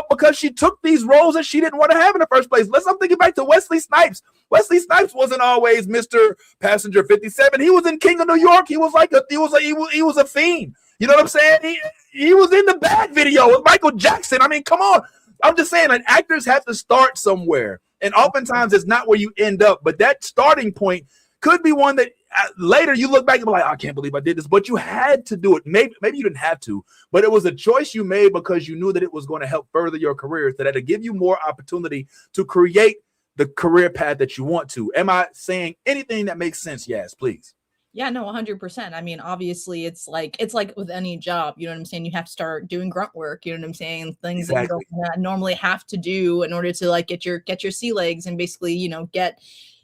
Because she took these roles that she didn't want to have in the first place. I'm thinking back to Wesley Snipes. Wesley Snipes wasn't always Mr. Passenger 57. He was in King of New York. He was a fiend. You know what I'm saying? He was in the Bad video with Michael Jackson. I mean, come on. I'm just saying, like, actors have to start somewhere. And oftentimes it's not where you end up, but that starting point could be one that later you look back and be like, I can't believe I did this, but you had to do it. Maybe you didn't have to, but it was a choice you made because you knew that it was going to help further your career, that to give you more opportunity to create the career path that you want to. Am I saying anything that makes sense? Yes, please. Yeah, no, 100%. I mean, obviously it's like with any job, you know what I'm saying? You have to start doing grunt work, you know what I'm saying? Things Exactly. that you don't normally have to do in order to like get your sea legs and basically, get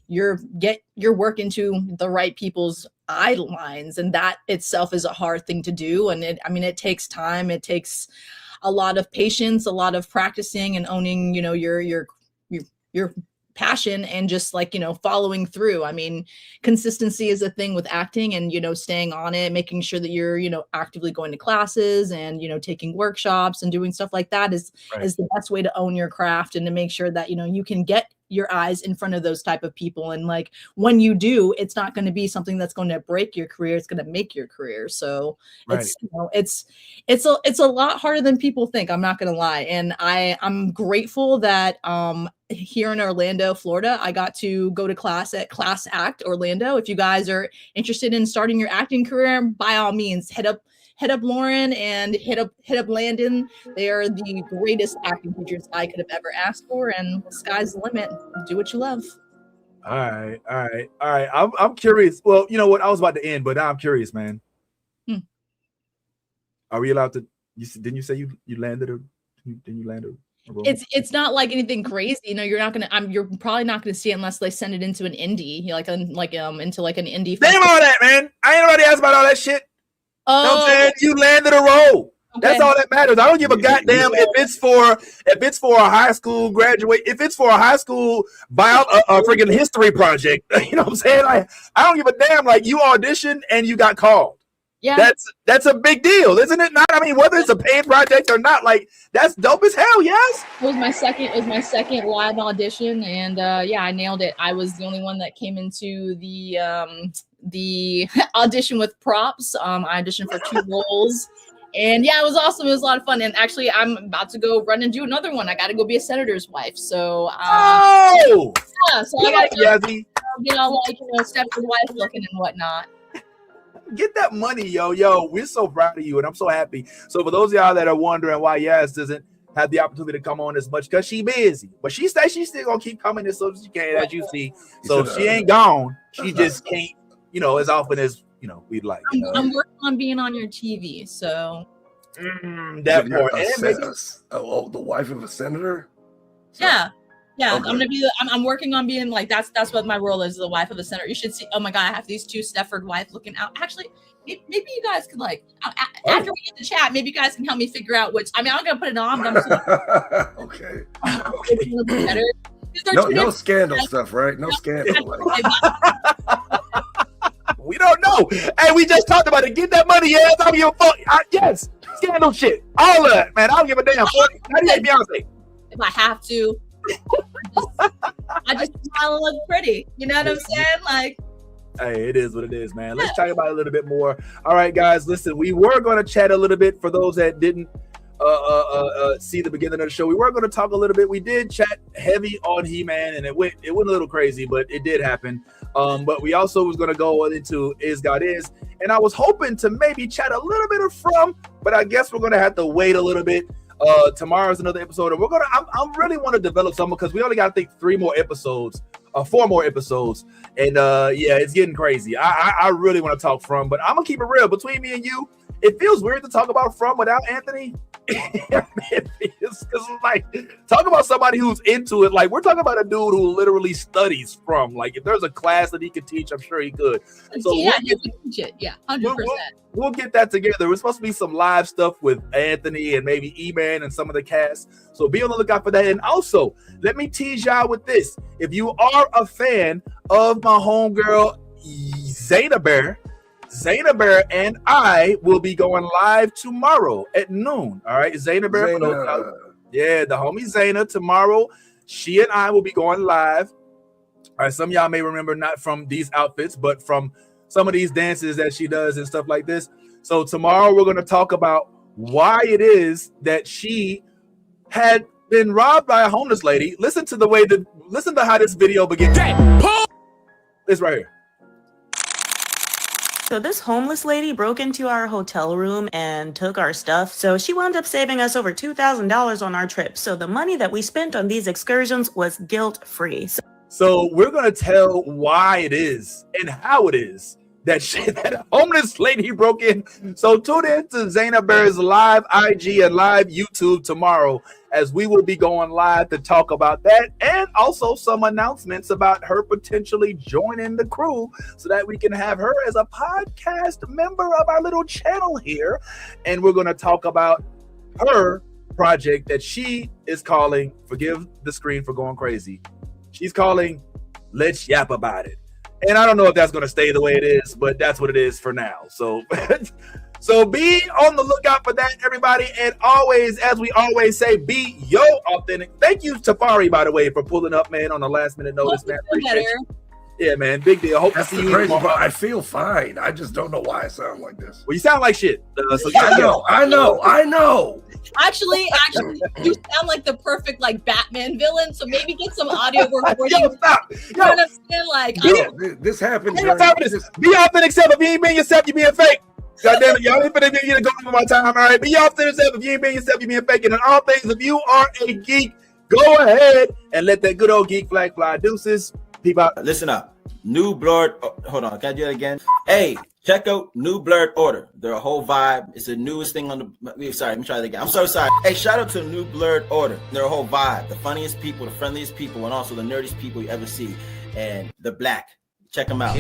your work into the right people's eye lines. And that itself is a hard thing to do. And it takes time. It takes a lot of patience, a lot of practicing and owning, your passion and just like, following through. I mean, consistency is a thing with acting, and, staying on it, making sure that you're, actively going to classes and, taking workshops and doing stuff like that is the best way to own your craft and to make sure that, you can get your eyes in front of those type of people. And like, when you do, it's not going to be something that's going to break your career. It's going to make your career. So it's a lot harder than people think. I'm not going to lie. And I'm grateful that, here in Orlando, Florida, I got to go to class at Class Act Orlando. If you guys are interested in starting your acting career, by all means, hit up Lauren and hit up Landon. They are the greatest acting teachers I could have ever asked for, and the sky's the limit. Do what you love. All right. I'm curious. Well, you know what? I was about to end, but now I'm curious, man. Are we allowed to? Didn't you say you landed or didn't you land a role? It's not like anything crazy. You're not gonna. You're probably not gonna see it unless they send it into an indie, into like an indie. Damn all that, man! I ain't nobody asked about all that shit. Oh, you know what I'm saying? You landed a role. Okay. That's all that matters. I don't give a goddamn if it's for a high school graduate, if it's for a high school freaking history project. You know what I'm saying? I don't give a damn. Like, you auditioned and you got called. Yeah, that's a big deal, isn't it? Not, I mean, whether it's a paid project or not, like, that's dope as hell. Yes, it was my second live audition, and I nailed it. I was the only one that came into the audition with props. I auditioned for 2 roles, and it was awesome. It was a lot of fun, and actually, I'm about to go run and do another one. I got to go be a senator's wife. So, so I got to get all like Steph's wife looking and whatnot. Get that money, yo. We're so proud of you, and I'm so happy. So for those of y'all that are wondering why Yaz doesn't have the opportunity to come on as much, because she busy, but she says she's still gonna keep coming as soon as she can, as you see. So she ain't gone. She just can't, as often as we'd like. I'm working on being on your TV, so that part. The wife of a senator. So. Yeah, okay. I'm gonna be. I'm working on being like that's what my role is, the wife of a senator. You should see. Oh my god, I have these 2 Stefford wife looking out. Actually, maybe you guys could after we get the chat, maybe you guys can help me figure out which. I mean, I'm gonna put it on. Okay. Better. No scandal stuff, right? No scandal. We don't know. Hey, we just talked about it. Get that money, yes. I don't give a fuck. Yes, scandal shit. All of that, man. I don't give a damn. 98 Beyonce. If I have to. I just smile and look pretty. You know what I'm saying? Like, hey, it is what it is, man. Let's talk about it a little bit more. All right, guys, listen, we were going to chat a little bit for those that didn't see the beginning of the show. We were going to talk a little bit. We did chat heavy on He-Man, and it went a little crazy, but it did happen. But we also was going to go into Is God Is, and I was hoping to maybe chat a little bit of From, but I guess we're going to have to wait a little bit. Tomorrow's another episode, and I really want to develop something because we only got, I think, 4 more episodes, and it's getting crazy. I really want to talk From, but I'm gonna keep it real between me and you. It feels weird to talk about From without Anthony. Because like, talk about somebody who's into it. Like, we're talking about a dude who literally studies From. Like, if there's a class that he could teach, I'm sure he could. So he could teach it. Yeah, 100%. We'll get that together. It's supposed to be some live stuff with Anthony and maybe E-Man and some of the cast. So be on the lookout for that. And also, let me tease y'all with this. If you are a fan of my homegirl, Zayna Bear and I will be going live tomorrow at noon. All right, Zayna Bear. The homie Zayna tomorrow. She and I will be going live. All right, some of y'all may remember not from these outfits, but from some of these dances that she does and stuff like this. So tomorrow we're going to talk about why it is that she had been robbed by a homeless lady. Listen to how this video begins. It's right here. So this homeless lady broke into our hotel room and took our stuff. So she wound up saving us over $2,000 on our trip. So the money that we spent on these excursions was guilt-free. So we're going to tell why it is and how it is that homeless lady broke in. So tune in to Zayna Bear's live IG and live YouTube tomorrow, as we will be going live to talk about that, and also some announcements about her potentially joining the crew so that we can have her as a podcast member of our little channel here. And we're going to talk about her project that she is calling, forgive the screen for going crazy, She's calling, let's yap about it. And I don't know if that's going to stay the way it is, but that's what it is for now. So, so be on the lookout for that, everybody. And always, as we always say, be yo authentic. Thank you, Tafari, by the way, for pulling up, man, on the last minute notice, man. Appreciate you. Yeah, man, big deal. Hope That's to the see crazy you. part. I feel fine. I just don't know why I sound like this. Well, you sound like shit. So I know. Actually, you sound like the perfect like Batman villain. So maybe get some audio recording. Yo, stop. You know what I'm saying? Like, This happened. Be authentic self. If you ain't being yourself, you being fake. God damn it, y'all ain't finna get to go over my time. All right, be authentic self. If you ain't being yourself, you being fake. And in all things, if you are a geek, go ahead and let that good old geek flag fly. Deuces. Peep out. Listen up. New Blurred. Hold on. Can I do that again? Hey, check out New Blurred Order. They're a whole vibe. It's the newest thing on the. Sorry, let me try that again. I'm so sorry. Hey, shout out to New Blurred Order. They're a whole vibe. The funniest people, the friendliest people, and also the nerdiest people you ever see. And they're black. Check them out.